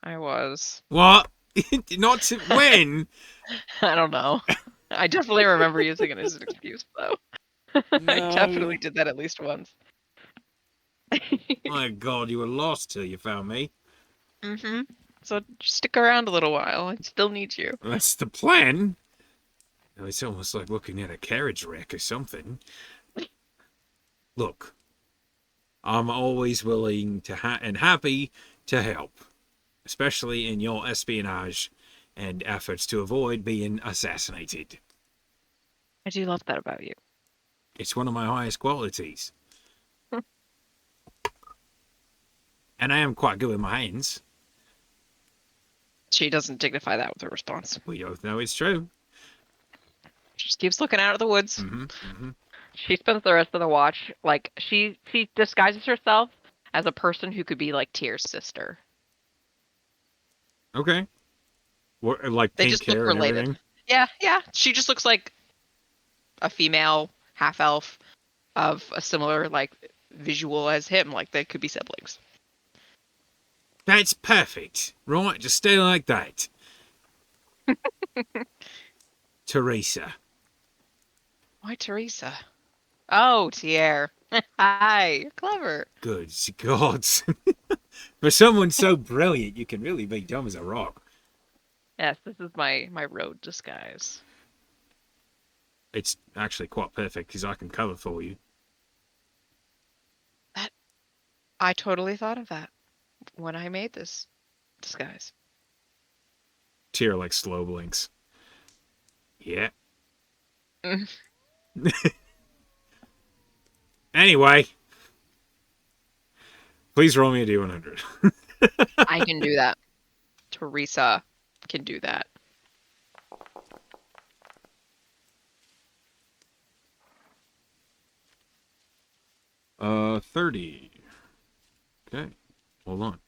I was. What? Not to when? I don't know. I definitely remember using it as an excuse, though. I No. definitely did that at least once. My God, you were lost till you found me. Mm-hmm. So just stick around a little while. I still need you. That's the plan. It's almost like looking at a carriage wreck or something. Look, I'm always willing to and happy to help, especially in your espionage and efforts to avoid being assassinated. I do love that about you. It's one of my highest qualities. And I am quite good with my hands. She doesn't dignify that with her response. We both know it's true. She just keeps looking out of the woods. Mm-hmm, mm-hmm. She spends the rest of the watch like she disguises herself as a person who could be like Tyr's sister. Okay. What, like They pink just look hair and related. everything? Yeah, yeah. She just looks like a female half elf of a similar like visual as him. Like they could be siblings. That's perfect. Right, just stay like that. Teresa. Why Teresa? Oh, Tier. Hi, you're clever. Good God. For someone so brilliant, you can really be dumb as a rock. Yes, this is my road disguise. It's actually quite perfect because I can cover for you. I totally thought of that when I made this disguise. Tyr like slow blinks. Yeah. Anyway, please roll me a D100. I can do that. Teresa can do that. 30. Okay, hold on.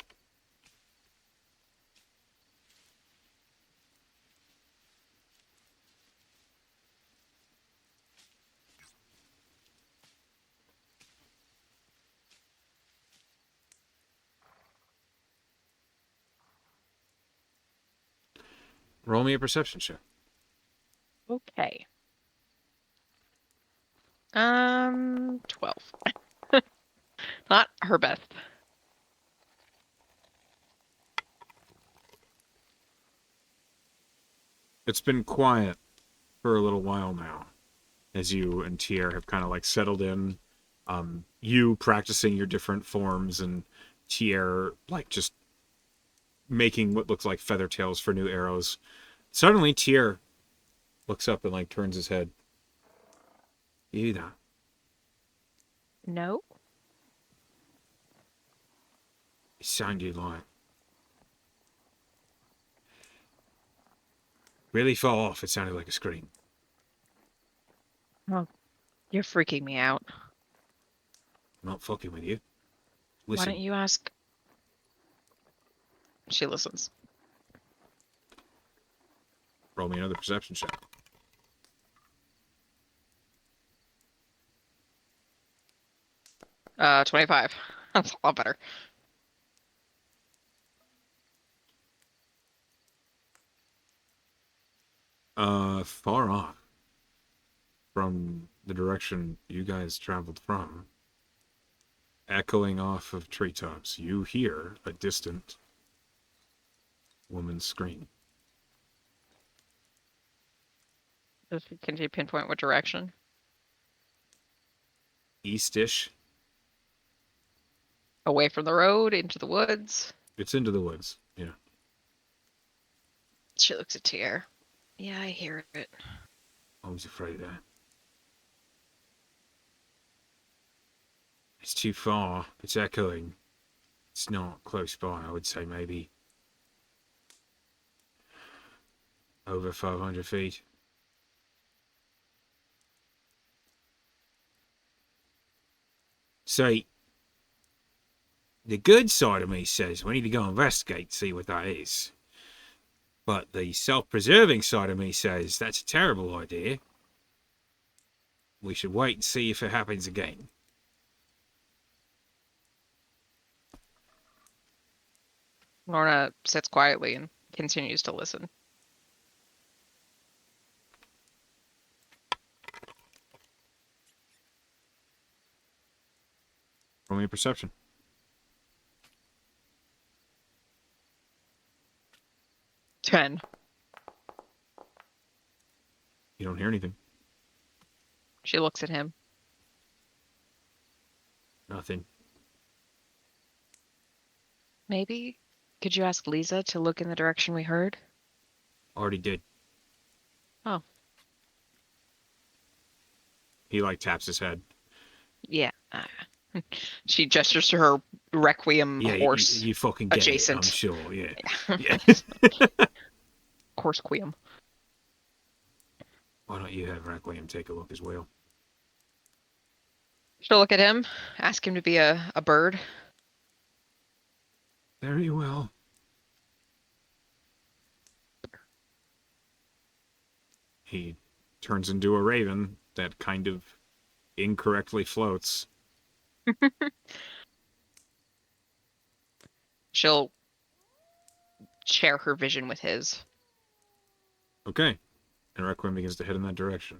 Roll me a perception check. Okay. 12. Not her best. It's been quiet for a little while now, as you and Tier have kind of like settled in. You practicing your different forms, and Tier like just making what looks like feather tails for new arrows. Suddenly, Tier looks up and like turns his head. You there? No. It sounded like really far off. It sounded like a scream. Oh, you're freaking me out. I'm not fucking with you. Why Listen. don't you ask? She listens. Roll me another perception check. 25. That's a lot better. Far off from the direction you guys traveled from, echoing off of treetops, you hear a distant woman's scream. Can you pinpoint what direction? Eastish. Away from the road, into the woods. It's into the woods. Yeah. She looks at Tier. Yeah, I hear it. I was afraid of that. It's too far. It's echoing. It's not close by. I would say maybe over 500 feet. See, the good side of me says we need to go investigate, see what that is. But the self-preserving side of me says that's a terrible idea. We should wait and see if it happens again. Lorna sits quietly and continues to listen. Roll me a perception. 10. You don't hear anything. She looks at him. Nothing. Maybe? Could you ask Lisa to look in the direction we heard? Already did. Oh. He like taps his head. Yeah. She gestures to her Requiem Yeah, horse you fucking get adjacent. it, I'm sure, yeah. Yeah. Yeah. Horse Queum. Why don't you have Requiem take a look as well? She'll look at him, ask him to be a bird. Very well. He turns into a raven that kind of incorrectly floats. She'll share her vision with his. Okay. And Requiem begins to head in that direction.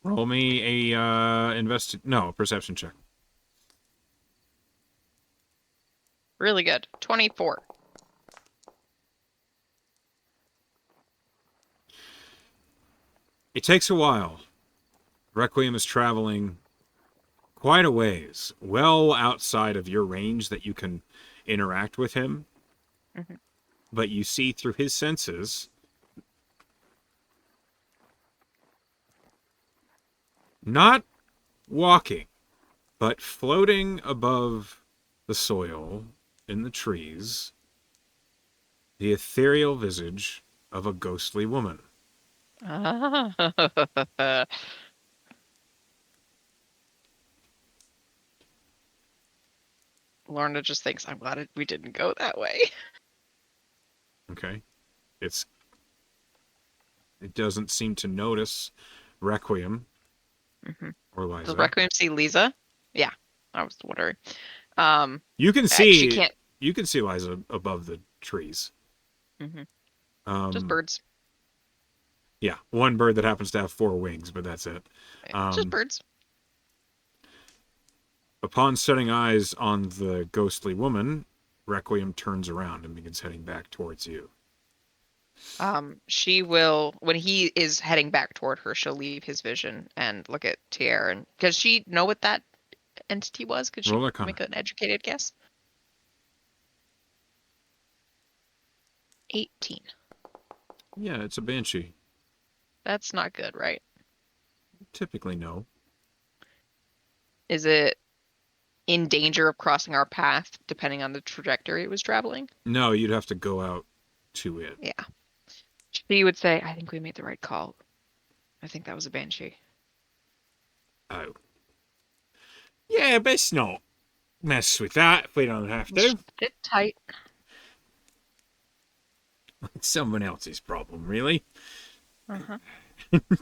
Roll me a perception check. Really good. 24. It takes a while. Requiem is traveling quite a ways, well outside of your range that you can interact with him. Mm-hmm. but you see through his senses not walking, but floating above the soil in the trees, the ethereal visage of a ghostly woman. Ah. Lorna just thinks, I'm glad we didn't go that way. Okay? It doesn't seem to notice Requiem Mm-hmm. or Does Liza. Requiem see Lisa? Yeah, I was wondering. Um, You can she see can't. Liza above the trees. Hmm. Just Um, birds. yeah, one bird that happens to have four wings, but that's it. Just birds. Upon setting eyes on the ghostly woman, Requiem turns around and begins heading back towards you. She will, when he is heading back toward her, she'll leave his vision and look at Tier. And does she know what that entity was? Could she Roll Arcana. make an educated guess? 18. Yeah, it's a banshee. That's not good, right? Typically, no. Is it in danger of crossing our path, depending on the trajectory it was traveling? No, you'd have to go out to it. Yeah. She would say, I think we made the right call. I think that was a banshee. Oh. Yeah, best not mess with that if we don't have to. Sit tight. It's someone else's problem, really. Uh-huh.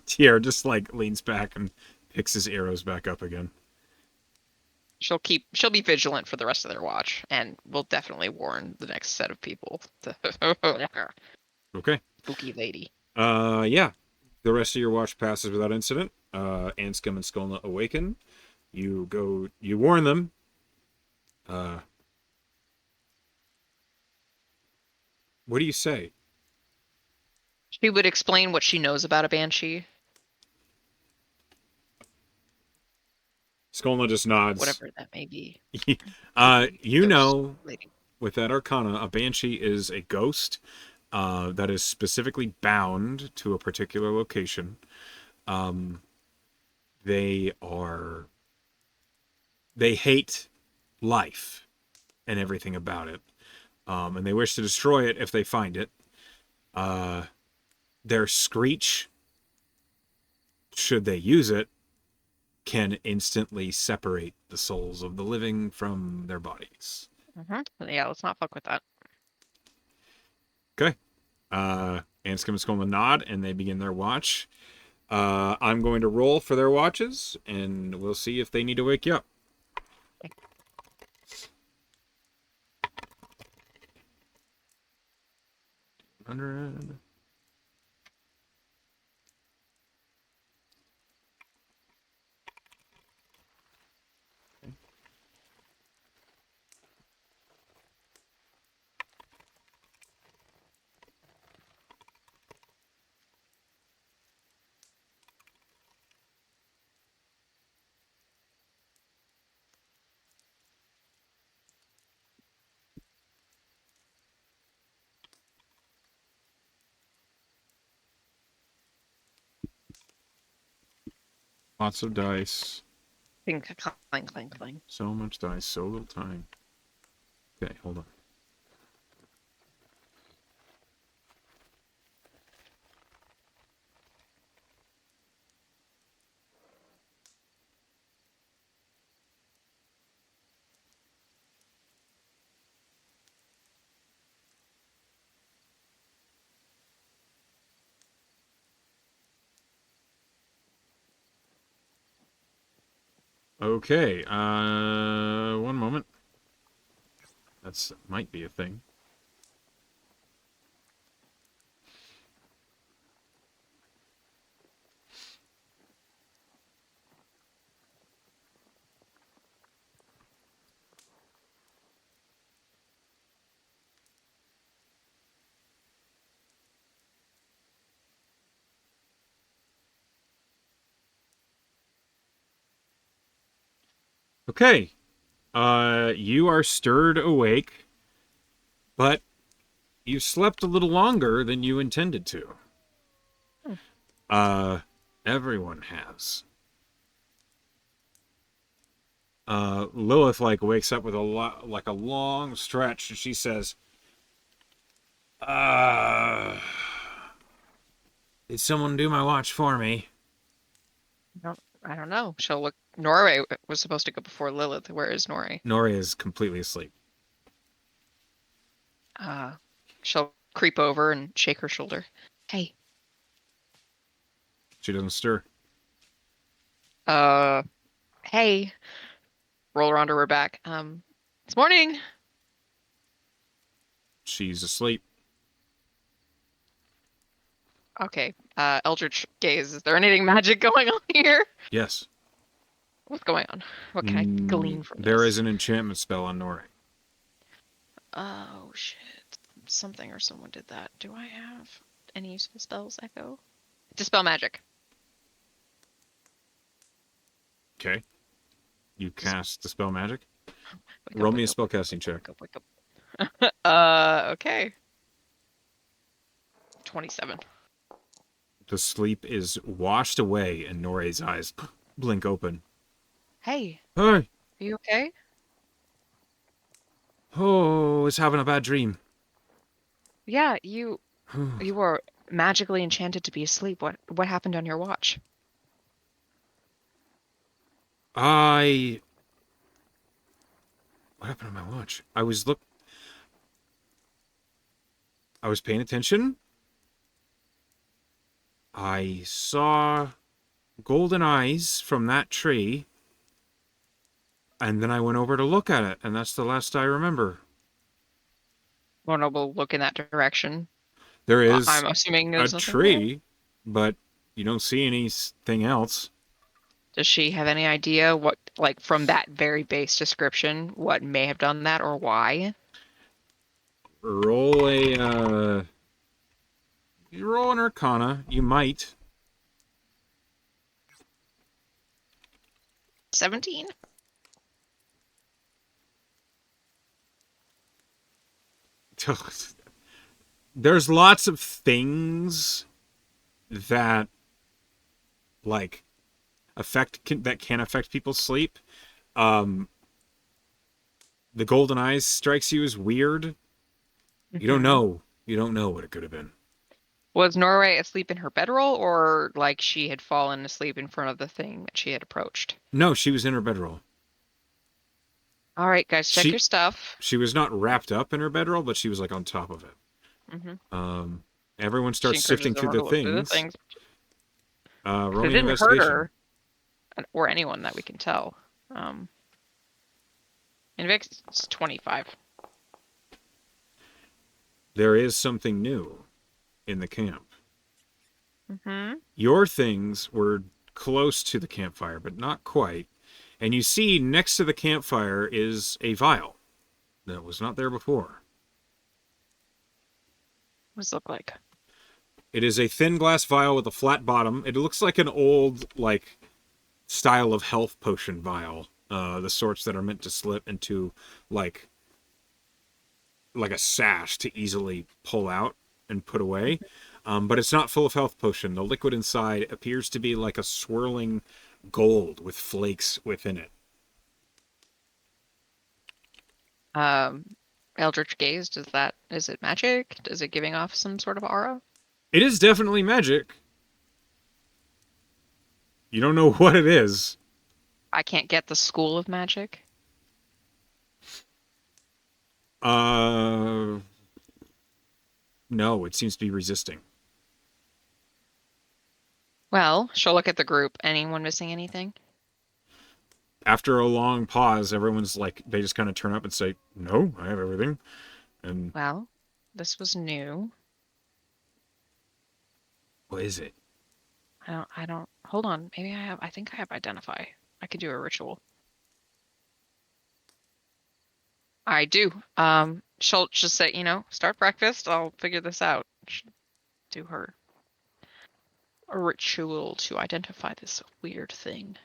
Tier just like leans back and picks his arrows back up again. She'll be vigilant for the rest of their watch, and will definitely warn the next set of people. Okay. Spooky lady. Yeah. The rest of your watch passes without incident. Anscombe and Skolna awaken. You warn them. What do you say? She would explain what she knows about a banshee, Skolna just nods. whatever that may be. You Ghost know, lady. with that arcana, a banshee is a ghost that is specifically bound to a particular location. They hate life and everything about it, and they wish to destroy it if they find it. Their screech, should they use it, can instantly separate the souls of the living from their bodies. Yeah, let's not fuck with that. Okay. Anscombe is going to nod, and they begin their watch. I'm going to roll for their watches, and we'll see if they need to wake you up. Okay. 100. Lots of dice. Clink, clang, clang, clang. So much dice, so little time. Okay, hold on. Okay, one moment. That's might be a thing. Okay, you are stirred awake, but You slept a little longer than you intended to. Everyone has. Lilith wakes up with a long stretch, and she says, did someone do my watch for me? I don't know. She'll look. Norway was supposed to go before Lilith. Where is Norway? Nori is completely asleep. She'll creep over and shake her shoulder. Hey. She doesn't stir. Hey. Roll around to her back. It's morning. She's asleep. Okay. Eldritch gaze. Is there anything magic going on here? Yes. What's going on? What can I glean from There this? is an enchantment spell on Nori. Oh, shit. Something or someone did that. Do I have any useful spells, Echo? Dispel magic. Okay. You cast Dispel Magic? Wake Roll up, me a wake up, spellcasting check. wake up. Okay. 27. The sleep is washed away, and Nori's eyes blink open. Hey, Hey! are you okay? Oh, it's having a bad dream. Yeah, you were magically enchanted to be asleep. What happened on your watch? What happened on my watch? I was paying attention. I saw golden eyes from that tree. And then I went over to look at it, and that's the last I remember. Lorna will look in that direction. There is I'm assuming a there's nothing there. tree, but you don't see anything else. Does she have any idea what, like, from that very base description, what may have done that or why? Roll you roll an Arcana. You might. 17? There's lots of things that that can affect people's sleep. The golden eyes strikes you as weird. You don't know. You don't know what it could have been. Was Norway asleep in her bedroll, or like she had fallen asleep in front of the thing that she had approached? No, she was in her bedroll. All right, guys, check your stuff. She was not wrapped up in her bedroll, but she was on top of it. Everyone starts sifting through the things. Roll It me didn't investigation. hurt her or anyone that we can tell. Invix is 25. There is something new in the camp. Mm-hmm. Your things were close to the campfire, but not quite. And you see next to the campfire is a vial that was not there before. What does it look like? It is a thin glass vial with a flat bottom. It looks like an old, style of health potion vial. The sorts that are meant to slip into, like a sash to easily pull out and put away. But it's not full of health potion. The liquid inside appears to be like a swirling gold with flakes within it. Eldritch Gaze, is it magic? Is it giving off some sort of aura? It is definitely magic. You don't know what it is. I can't get the school of magic. No, it seems to be resisting. Well, she'll look at the group. Anyone missing anything? After a long pause, everyone's they just kind of turn up and say, "No, I have everything." And well, this was new. What is it? I don't. Hold on. Maybe I think I have identify. I could do a ritual. I do. She'll just say, start breakfast. I'll figure this out. She'll do her a ritual to identify this weird thing.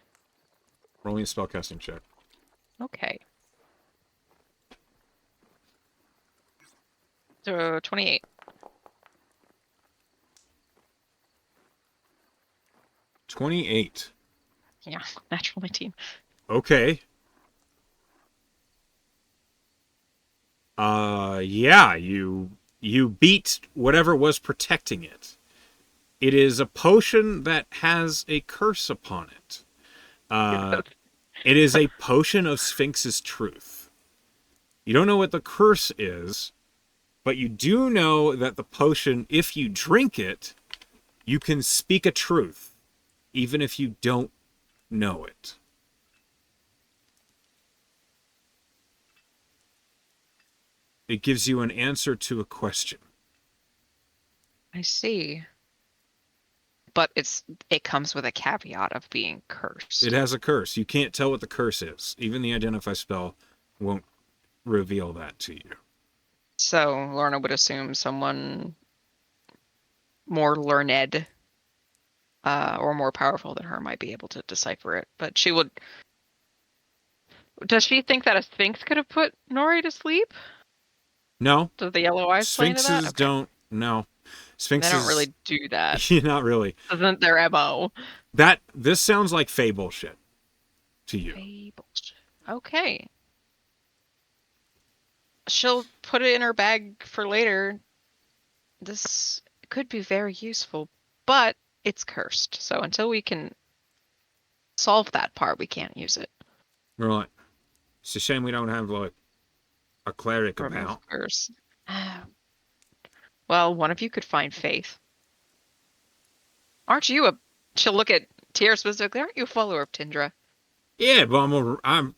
Roll me a spellcasting check. Okay. So 28. 28. Yeah, natural 19. Okay. Yeah, you beat whatever was protecting it. It is a potion that has a curse upon it. Uh, it is a potion of Sphinx's truth. You don't know what the curse is, but you do know that the potion, if you drink it, you can speak a truth, even if you don't know it. It gives you an answer to a question. I see. But it comes with a caveat of being It cursed. has a curse. You can't tell what the curse is. Even the identify spell won't reveal that to you. So Lorna would assume someone more learned or more powerful than her might be able to decipher it. But she would. Does she think that a sphinx could have put Nori to sleep? No, Does the yellow eyes play into that? sphinxes Okay. don't. No, They don't sphinxes. really do that. Not really. Isn't their MO? This sounds like Fey bullshit to you. Bullshit. Okay. She'll put it in her bag for later. This could be very useful, but it's cursed. So until we can solve that part, we can't use it. Right. It's a shame we don't have like a cleric Remove about. curse. Well, one of you could find faith. Aren't you a... She'll look at Tyr specifically. Aren't you a follower of Tindra? Yeah, but I'm.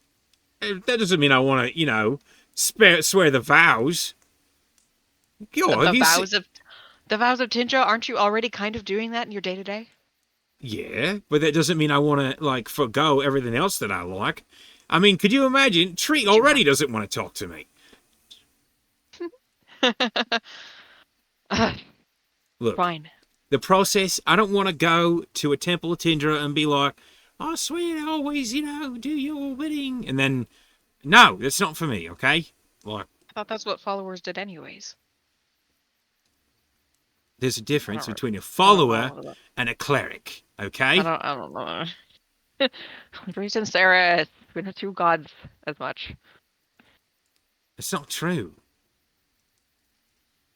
That doesn't mean I want to, swear the vows. God, have The you seen? vows of Tindra, aren't you already kind of doing that in your day to day? Yeah, but that doesn't mean I want to like forgo everything else that I like. I mean, could you imagine? Tree You already doesn't want to talk to me. have. Look, Fine. the process. I don't want to go to a temple of Tindra and be like, I swear to always, do your bidding, and then no, that's not for me. Okay, like I thought that's what followers did anyways. there's a I difference don't, between a I don't follower know. and a cleric. Okay, I don't know. Reason Sarah, we don't two gods as much. it's not true.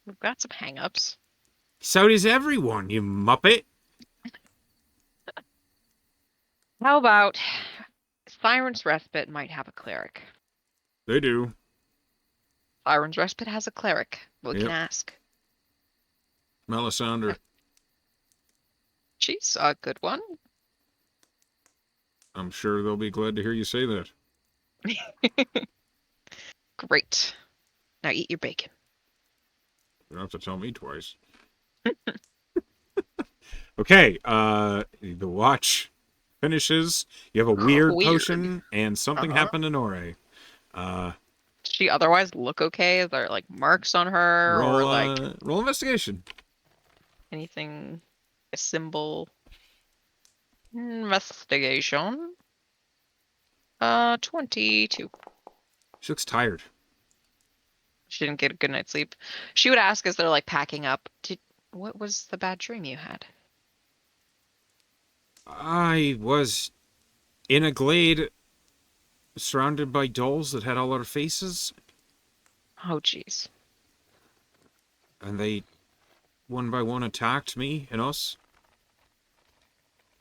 We've got some hang-ups. So does everyone, you muppet. How about Siren's Respite might have a cleric. They do. Siren's Respite has a cleric. We can Yep, ask. Melisandre. She's a good one. I'm sure they'll be glad to hear you say that. Great. Now eat your bacon. You don't have to tell me twice. Okay, the watch finishes. You have a weird Weird. potion, and something happened to Nore. Does she otherwise look okay? Is there like marks on her or like roll investigation. anything, a symbol? Investigation. 22. She looks tired. She didn't get a good night's sleep. She would ask as they're like packing up, what was the bad dream you had? I was in a glade surrounded by dolls that had all our faces, Oh, jeez. and they one by one attacked me and us.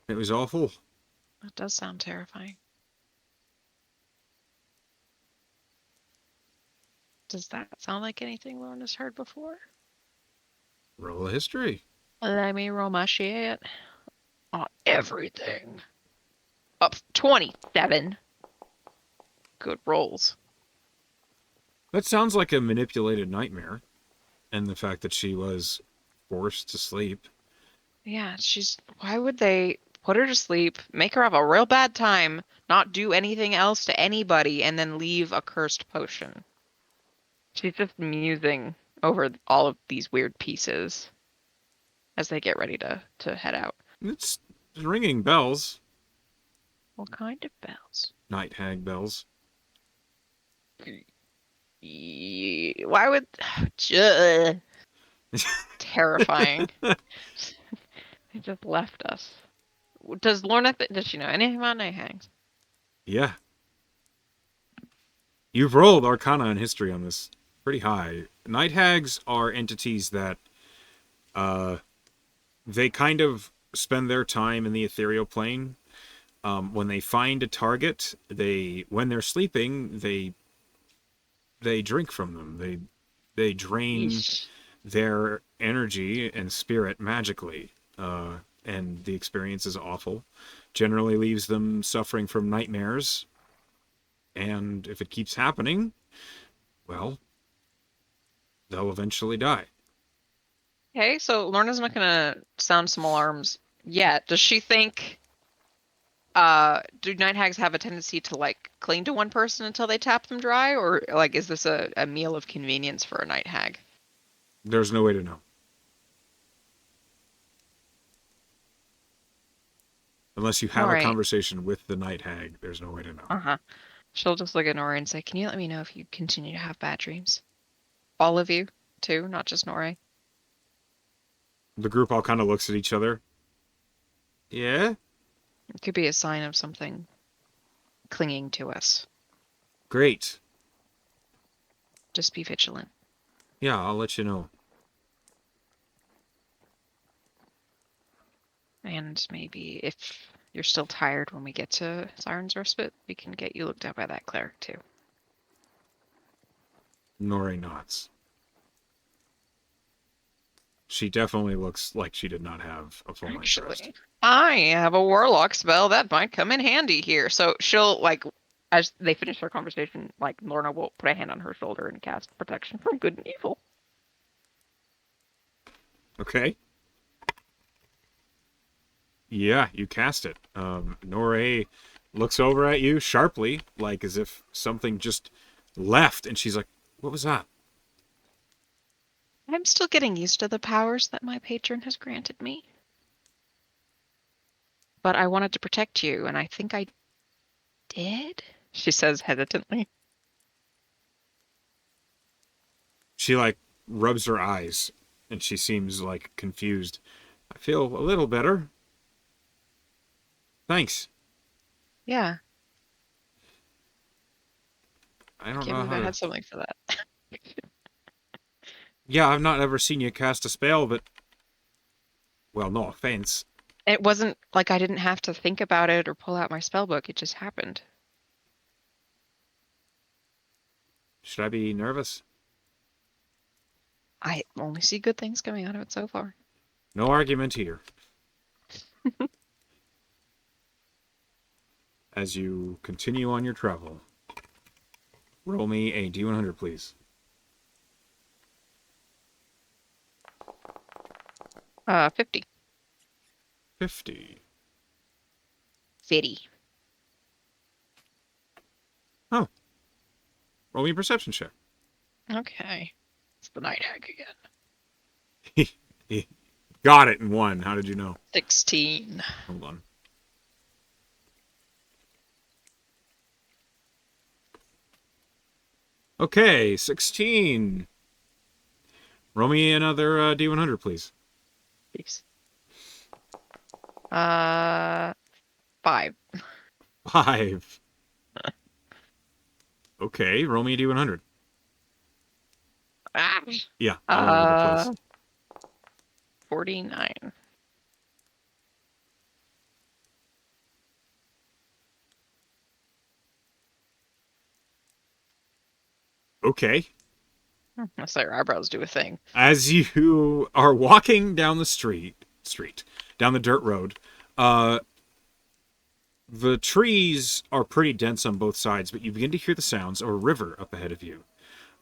It was awful. That does sound terrifying. Does that sound like anything Lorna's heard before? Roll a history. Let me roll my shit on everything. Up 27. Good rolls. That sounds like a manipulated nightmare, and the fact that she was forced to sleep. Yeah, why would they put her to sleep, make her have a real bad time, not do anything else to anybody, and then leave a cursed potion? She's just musing over all of these weird pieces as they get ready to head out. It's ringing bells. What kind of bells? Night hag bells. Why would... Ugh. Terrifying. They just left us. Does Lorna... Does she know anything about night hags? Yeah. You've rolled Arcana and History on this pretty high. Night hags are entities that they kind of spend their time in the ethereal plane. When they find a target, when they're sleeping, they drink from them. They drain Yeesh. their energy and spirit magically, and the experience is awful. Generally leaves them suffering from nightmares, and if it keeps happening, well, they'll eventually die. Okay, so Lorna's not gonna sound some alarms yet. Does she think do night hags have a tendency to like cling to one person until they tap them dry, or like is this a meal of convenience for a night hag? There's no way to know. Unless you All have a right. conversation with the night hag, there's no way to know. Uh-huh. She'll just look at Nora and say, "Can you let me know if you continue to have bad dreams? All of you, too, not just Nora." The group all kind of looks at each other. Yeah? It could be a sign of something clinging to us. Great. Just be vigilant. Yeah, I'll let you know. And maybe if you're still tired when we get to Siren's Respite, we can get you looked at by that cleric too. Nori nods. She definitely looks like she did not have a full night's rest. Actually, I have a warlock spell that might come in handy here. So she'll like, as they finish their conversation, like Lorna will put a hand on her shoulder and cast protection from good and evil. Okay. Yeah, you cast it. Nore looks over at you sharply, like as if something just left, and she's like, "What was that?" I'm still getting used to the powers that my patron has granted me. But I wanted to protect you, and I think I did, she says hesitantly. She like rubs her eyes, and she seems like confused. I feel a little better. Thanks. Yeah, I I don't can't know believe how I to. had something for that. Yeah, I've not ever seen you cast a spell, but well, no offense. It wasn't like I didn't have to think about it or pull out my spell book, it just happened. Should I be nervous? I only see good things coming out of it so far. No argument here. As you continue on your travel, roll me a D100, please. 50. 50. 50. Oh, roll me a perception check. Okay. It's the night hag again. Got it in one. How did you know? 16. Hold on. Okay, 16. Roll me another D100, please. Jeez. 5. 5. Okay, roll me a D100. Ah. Yeah, all over the place. 49. Okay. That's how your eyebrows do a thing. As you are walking down the down the dirt road, the trees are pretty dense on both sides, but you begin to hear the sounds of a river up ahead of you.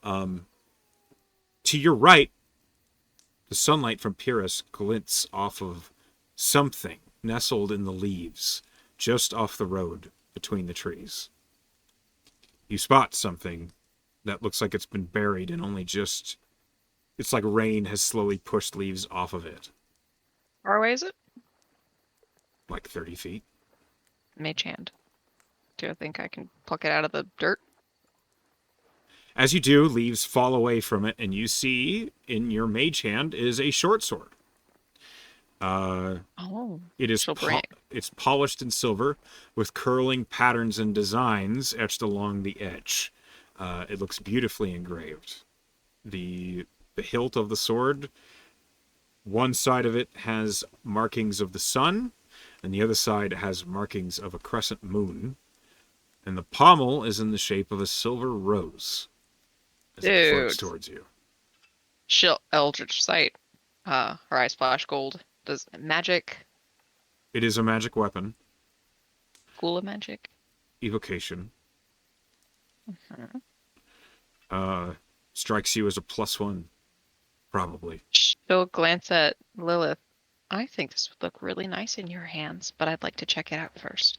To your right, the sunlight from Pyrrhus glints off of something nestled in the leaves, just off the road between the trees. You spot something that looks like it's been buried and only just... It's like rain has slowly pushed leaves off of it. Far away is it? Like 30 feet. Mage hand. Do I think I can pluck it out of the dirt? As you do, leaves fall away from it, and you see in your mage hand is a short sword. Oh, It is she'll bring. it's polished in silver with curling patterns and designs etched along the edge. It looks beautifully engraved. The hilt of the sword, one side of it has markings of the sun, and the other side has markings of a crescent moon. And the pommel is in the shape of a silver rose as it floats Dude, towards you. she'll Eldritch Sight. Her eyes flash gold. Does magic, It is a magic weapon, gula magic? evocation. Mhm. Strikes you as a +1, probably. She'll glance at Lilith. I think this would look really nice in your hands, but I'd like to check it out first.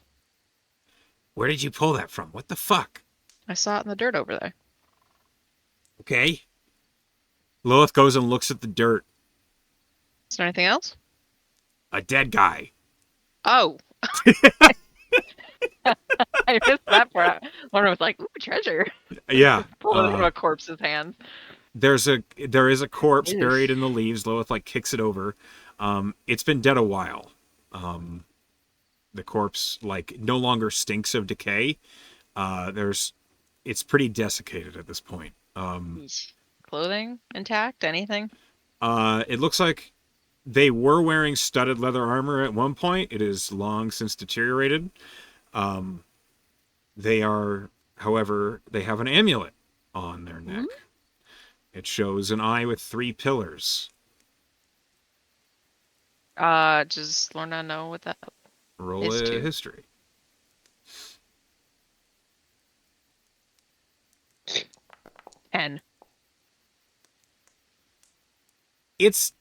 Where did you pull that from? What the fuck? I saw it in the dirt over there. Okay. Lilith goes and looks at the dirt. Is there anything else? A dead guy. Oh, I missed that part. Lorna was like, "Ooh, treasure!" Yeah. Pulled it from a corpse's hands. There is a corpse buried Oof. in the leaves. Lilith kicks it over. It's been dead a while. The corpse no longer stinks of decay. It's pretty desiccated at this point. Yeesh. Clothing intact? Anything? It looks like they were wearing studded leather armor at one point. It is long since deteriorated. However, they have an amulet on their neck. Mm-hmm. It shows an eye with 3 pillars. Does Lorna know what that Roll is a too? history. 10. It's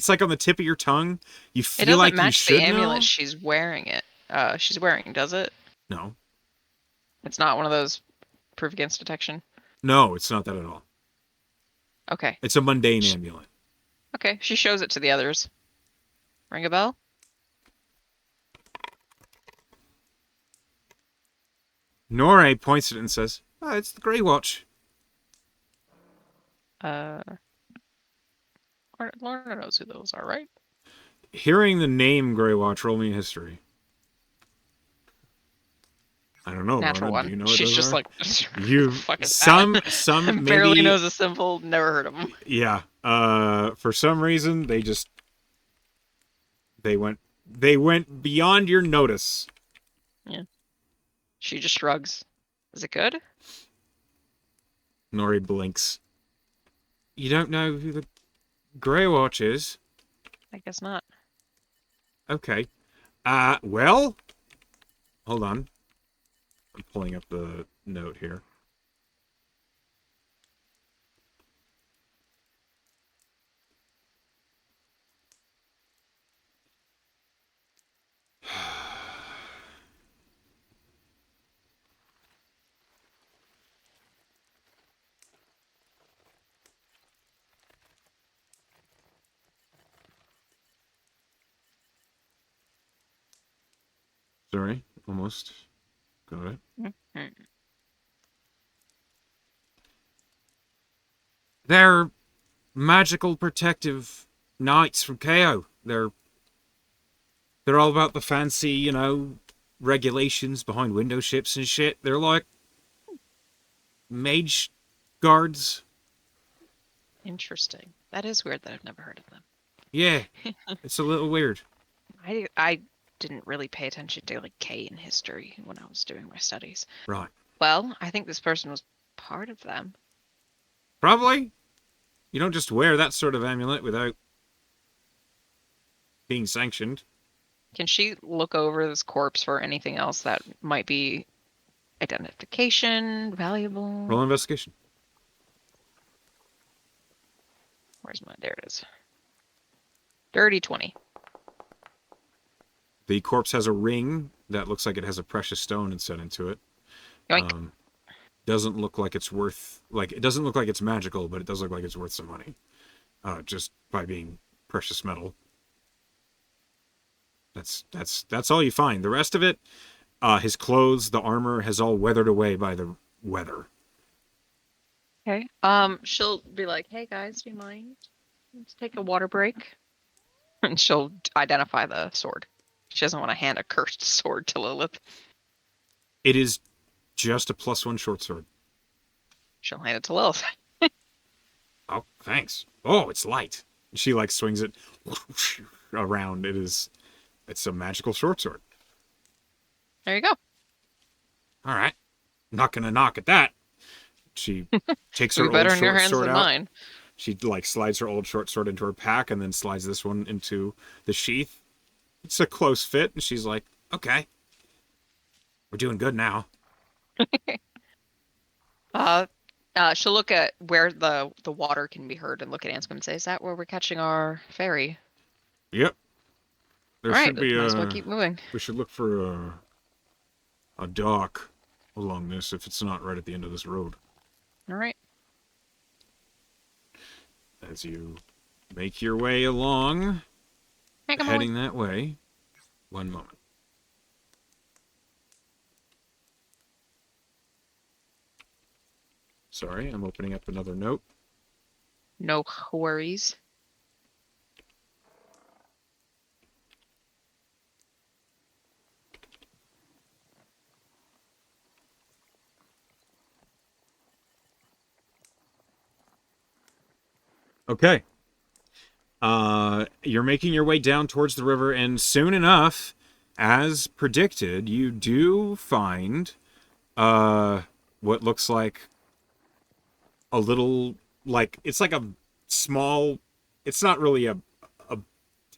like on the tip of your tongue. You It feel doesn't like you match the should amulet know. she's wearing she's wearing, does it? No. It's not one of those proof against detection. No, it's not that at all. Okay. It's a mundane amulet. Okay, she shows it to the others. Ring a bell? Nore points at it and says, "Oh, it's the Grey Watch." Uh, Lorna knows who those are, right? Hearing the name Grey Watch, roll me a history. I don't know, Natural Lorna. Do you one. know what She's those just are? like, You fuck is some that? Barely maybe knows a symbol. Never heard of them. yeah. For some reason they went beyond your notice. Yeah. She just shrugs. Is it good? Nori blinks. You don't know who the Grey Watch is? I guess not. Okay. Well, hold on. I'm pulling up the note here. Sorry, almost got it. Mm-hmm. They're magical protective knights from KO. They're all about the fancy, regulations behind window ships and shit. They're like mage guards. Interesting. That is weird that I've never heard of them. Yeah, it's a little weird. I didn't really pay attention to like K in history when I was doing my studies. Right. Well, I think this person was part of them. Probably. You don't just wear that sort of amulet without being sanctioned. Can she look over this corpse for anything else that might be identification, valuable? Roll investigation. Where's my? There it is. Dirty 20. The corpse has a ring that looks like it has a precious stone set into it. Yoink. Doesn't look like it's worth it doesn't look like it's magical, but it does look like it's worth some money. Just by being precious metal. That's all you find. The rest of it, his clothes, the armor has all weathered away by the weather. Okay. She'll be like, "Hey guys, do you mind? Let's take a water break." And she'll identify the sword. She doesn't want to hand a cursed sword to Lilith. It is just a +1 short sword. She'll hand it to Lilith. Oh, thanks. Oh, it's light. She like swings it around. It's a magical short sword. There you go. All right. Not gonna knock at that. She takes It'll her be old better in your short hands sword than out. mine. She like slides her old short sword into her pack and then slides this one into the sheath. It's a close fit, and she's like, "Okay, we're doing good now." Uh, she'll look at where the water can be heard and look at Anscombe and say, "Is that where we're catching our ferry?" Yep. There All right, should be might as well a. keep moving. We should look for a dock along this if it's not right at the end of this road. All right. As you make your way along, Make 'em heading that way. One moment. Sorry, I'm opening up another note. No worries. Okay. You're making your way down towards the river, and soon enough, as predicted, you do find what looks like a little it's like a small. It's not really a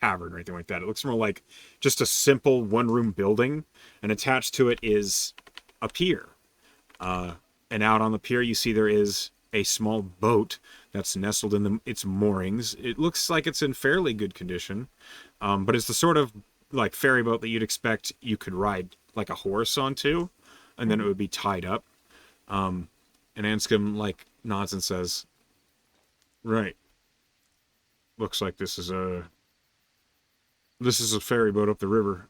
tavern or anything like that. It looks more like just a simple one-room building, and attached to it is a pier. And out on the pier, you see there is a small boat that's nestled in its moorings. It looks like it's in fairly good condition, but it's the sort of like ferry boat that you'd expect you could ride like a horse onto, and then it would be tied up. And Anscombe like nods and says, "Right. Looks like this is a ferry boat up the river.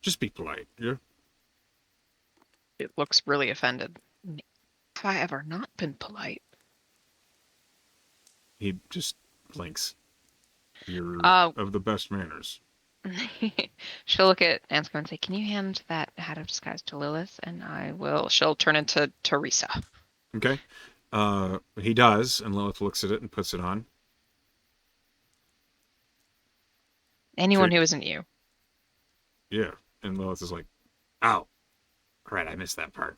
Just be polite, yeah." It looks really offended. Have I ever not been polite? He just blinks. You're Uh, of the best manners. she'll look at Anscombe and say, "Can you hand that hat of disguise to Lilith?" And I will. She'll turn into Teresa. Okay. He does, and Lilith looks at it and puts it on. Anyone who isn't you. Yeah. And Lilith is like, "Ow. Crap, I missed that part."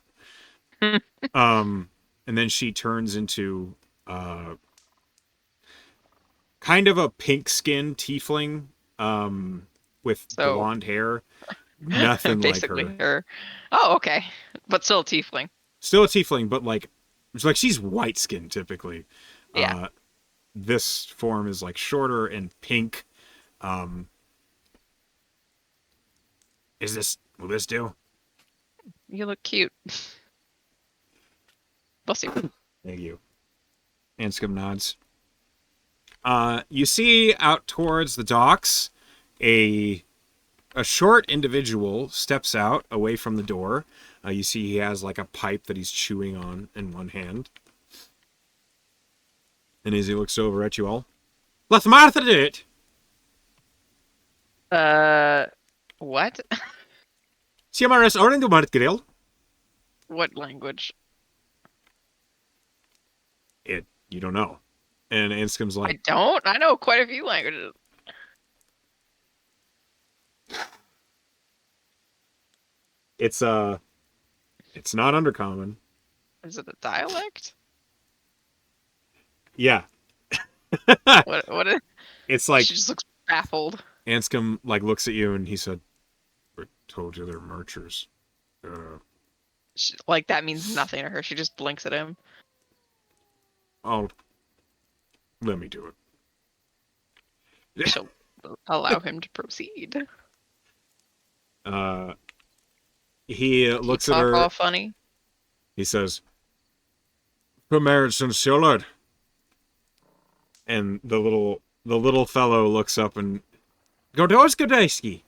And then she turns into kind of a pink-skinned tiefling with So blonde hair. Nothing like basically her. her. Oh, okay. But still a tiefling. Still a tiefling, but like she's white-skinned typically. Yeah. This form is like shorter and pink. Will this do? You look cute. We'll see. Thank you. Anscombe nods. You see out towards the docks, a short individual steps out away from the door. You see he has like a pipe that he's chewing on in one hand. And as he looks over at you all, "Let Martha do it!" What? Siamaris Orindu Martgrill. What language? You don't know. And Anscombe's I like, don't. I know quite a few languages. it's not undercommon. Is it a dialect? Yeah. What is... It's like She just looks baffled. Anscombe like looks at you and he said, "We told you they're merchers." Like that means nothing to her. She just blinks at him. I'll let me do it. She'll allow him to proceed. He looks at Talk her. all funny. He says, "For marriage and Sillard." And the little fellow looks up and goes Godesky.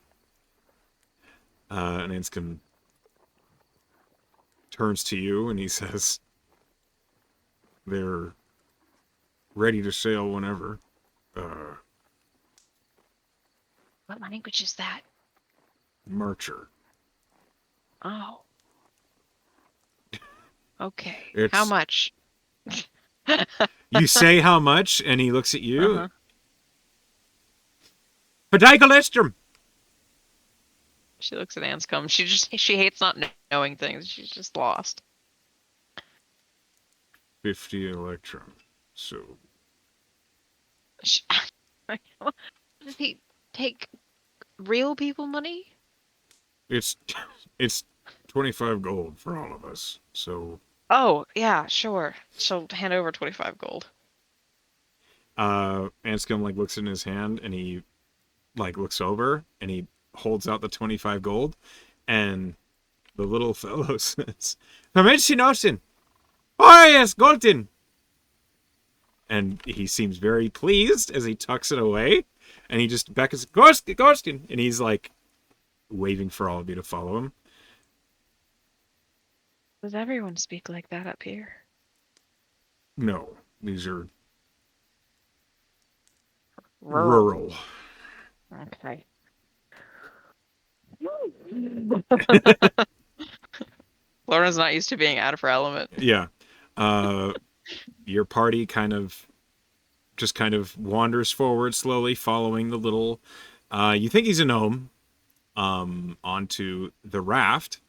And Anscombe turns to you and he says, They're ready to sail whenever. Uh, What language is that? Marcher. Oh. Okay. How It's much? you say how much, and he looks at you. Uh-huh. Pediculistrum! She looks at Anscombe. She hates not knowing things. She's just lost. 50 electrum. So She, does he take real people money? it's it's 25 gold for all of us. So Oh, yeah, sure. She'll hand over 25 gold. Anscombe like looks in his hand and he like looks over and he holds out the 25 gold and the little fellow says, "Permention! Oh yes, Golden!" And he seems very pleased as he tucks it away and he just beckons, Gorskin! And he's like waving for all of you to follow him. Does everyone speak like that up here? No, these are Rural. rural. Okay. Lorna's not used to being out of her element. Yeah. Your party kind of wanders forward slowly, following the little. You think he's a gnome. Onto the raft,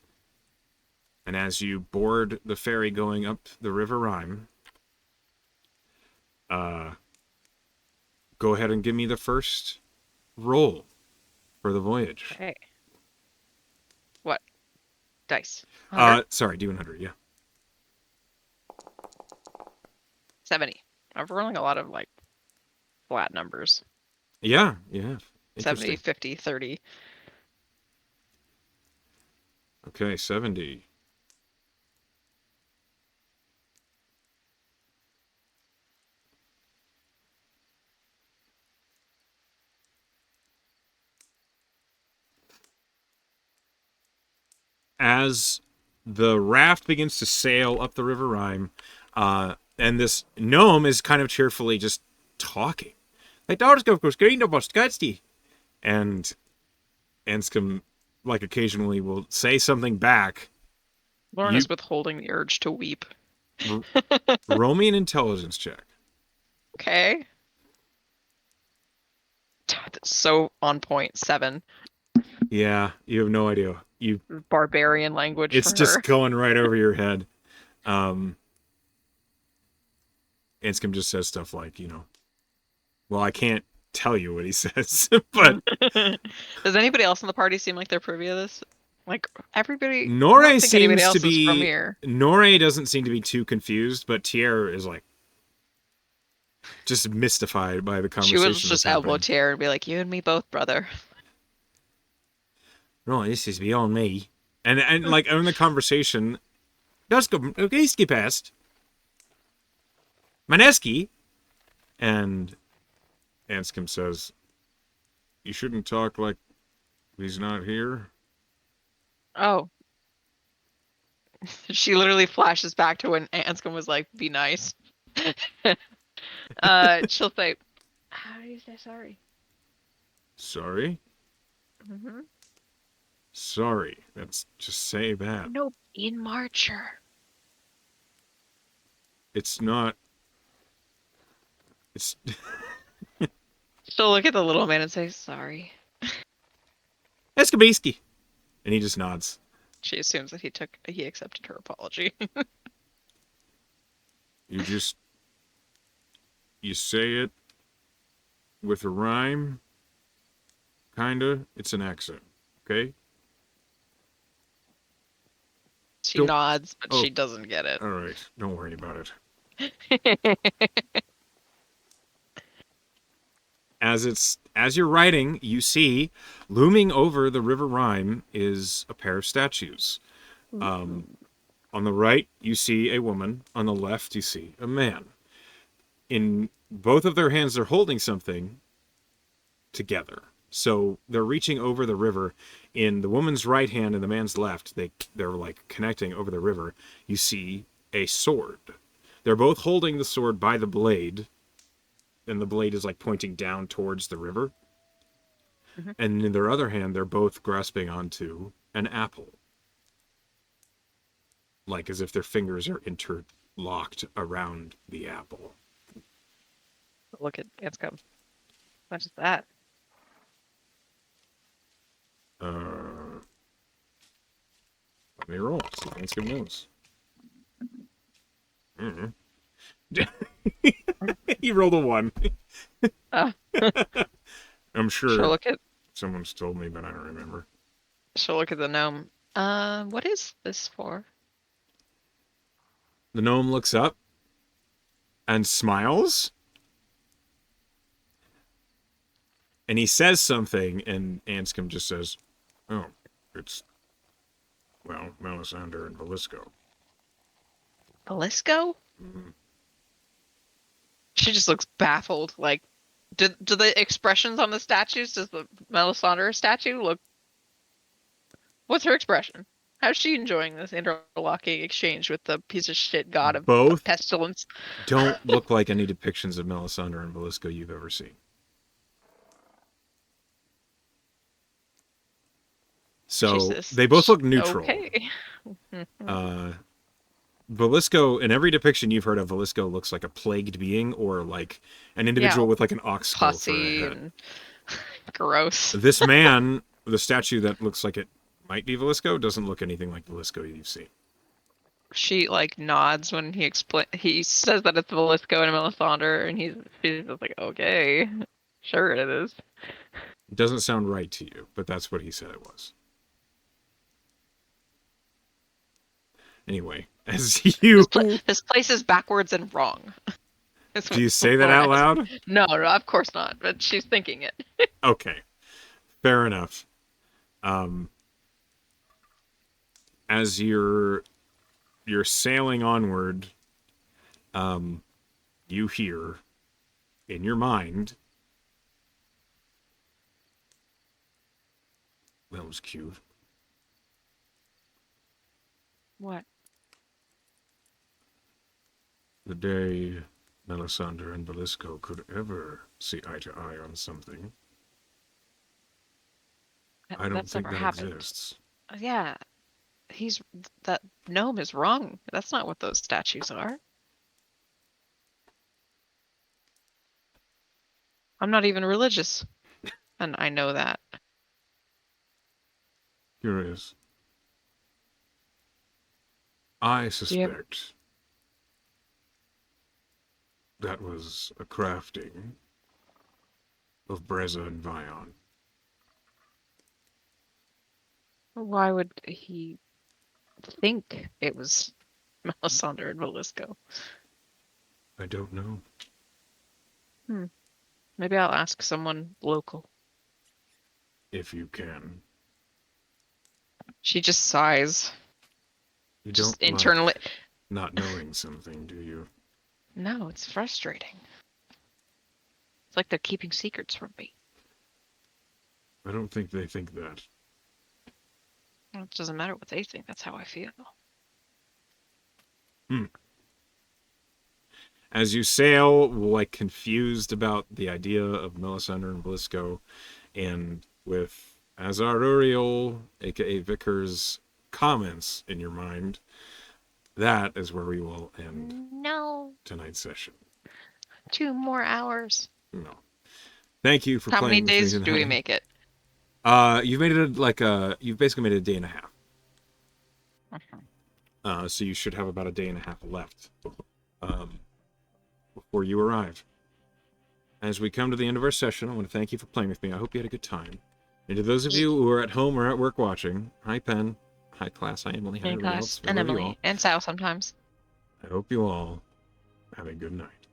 and as you board the ferry going up the River Rhyme, go ahead and give me the first roll for the voyage. Okay. What? Dice. 100? Sorry, D100. Yeah. 70. I'm rolling a lot of like flat numbers. Yeah. 70, 50, 30. Okay, 70. As the raft begins to sail up the River Rhyme, and this gnome is kind of cheerfully just talking. Like, and Anscombe, like, occasionally will say something back. Lorna's withholding the urge to weep. Roll me an intelligence check. Okay. That's so on point. 7. Yeah, you have no idea. Barbarian language It's for just her. going right over your head. Anscombe just says stuff like, well, I can't tell you what he says, but Does anybody else in the party seem like they're privy to this? Like everybody, I Norre don't think anybody seems else to is from be. here. Norre doesn't seem to be too confused, but Tier is like just mystified by the She conversation will just that's elbow happening. Tier and be like, "You and me both, brother." Right, this is beyond me. And like in the conversation, does go okay, past Maneski, and Anscombe says, "You shouldn't talk like he's not here." Oh. She literally flashes back to when Anscombe was like, "Be nice." She'll say, "How do you say sorry?" Sorry? Mm-hmm. Sorry. That's just say that. No, in Marcher. It's not. It's. She'll look at the little man and say, "Sorry." Eskabiski. And he just nods. She assumes that he accepted her apology. You say it with a rhyme. Kinda. It's an accent. Okay? She Don't- nods, but oh. she doesn't get it. Alright. Don't worry about it. As you're writing, you see looming over the River Rhyme is a pair of statues. On the right, you see a woman. On the left, you see a man. In both of their hands, they're holding something together. So they're reaching over the river. In the woman's right hand and the man's left, they're like connecting over the river. You see a sword. They're both holding the sword by the blade, and the blade is like pointing down towards the river. Mhm. And in their other hand, they're both grasping onto an apple. Like as if their fingers are interlocked around the apple. Look at Anscombe. What is that? Let me roll. See if Anscombe knows. Mm-hmm. He rolled a 1. Oh, I'm she'll sure look at someone's told me, but I don't remember. the gnome. What is this for? The gnome looks up and smiles. And he says something, and Anscombe just says, "Oh, it's, well, Melisandre and Velisco." Velisco? Mm. She just looks baffled. Like, do the expressions on the statues? Does the Melisandre statue look? What's her expression? How's she enjoying this interlocking exchange with the piece of shit god of Both pestilence? don't look like any depictions of Melisandre and Velisco you've ever seen. So Jesus. they both look neutral. Okay. Velisco, in every depiction you've heard of, Velisco looks like a plagued being or like an individual Yeah, with like an ox skull for a pussy head. and gross. This man, the statue that looks like it might be Velisco, doesn't look anything like Velisco you've seen. She like nods when he says that it's Velisco and Melisandre, and she's just like, okay, sure it is. It doesn't sound right to you, but that's what he said it was. Anyway, as you... This place is backwards and wrong. Do you say that out loud? No, of course not, but she's thinking it. Okay, fair enough. As you're sailing onward, you hear in your mind, that was cute. What? The day Melisandre and Velisco could ever see eye to eye on something. I don't think that exists. Yeah, that gnome is wrong. That's not what those statues are. I'm not even religious, and I know that. Curious. I suspect that was a crafting of Breza and Vion. Why would he think it was Melisandre and Velisco? I don't know. Maybe I'll ask someone local. If you can. She just sighs. You Just don't internally. like not knowing something, do you? No, it's frustrating. It's like they're keeping secrets from me. I don't think they think that. Well, it doesn't matter what they think. That's how I feel. As you sail, like confused about the idea of Melisandre and Velisco, and with Azar Uriel, aka Vickers, comments in your mind, that is where we will end tonight's session. 2 more hours. No. Thank you for How many playing days with me do we tonight. make it? You've made it you've basically made it a day and a half. So you should have about a day and a half left before you arrive. As we come to the end of our session, I want to thank you for playing with me. I hope you had a good time. And to those of you who are at home or at work watching, hi Pen, hi Class, hi Emily, hi everybody else. And Emily, and Sal sometimes. I hope you all have a good night.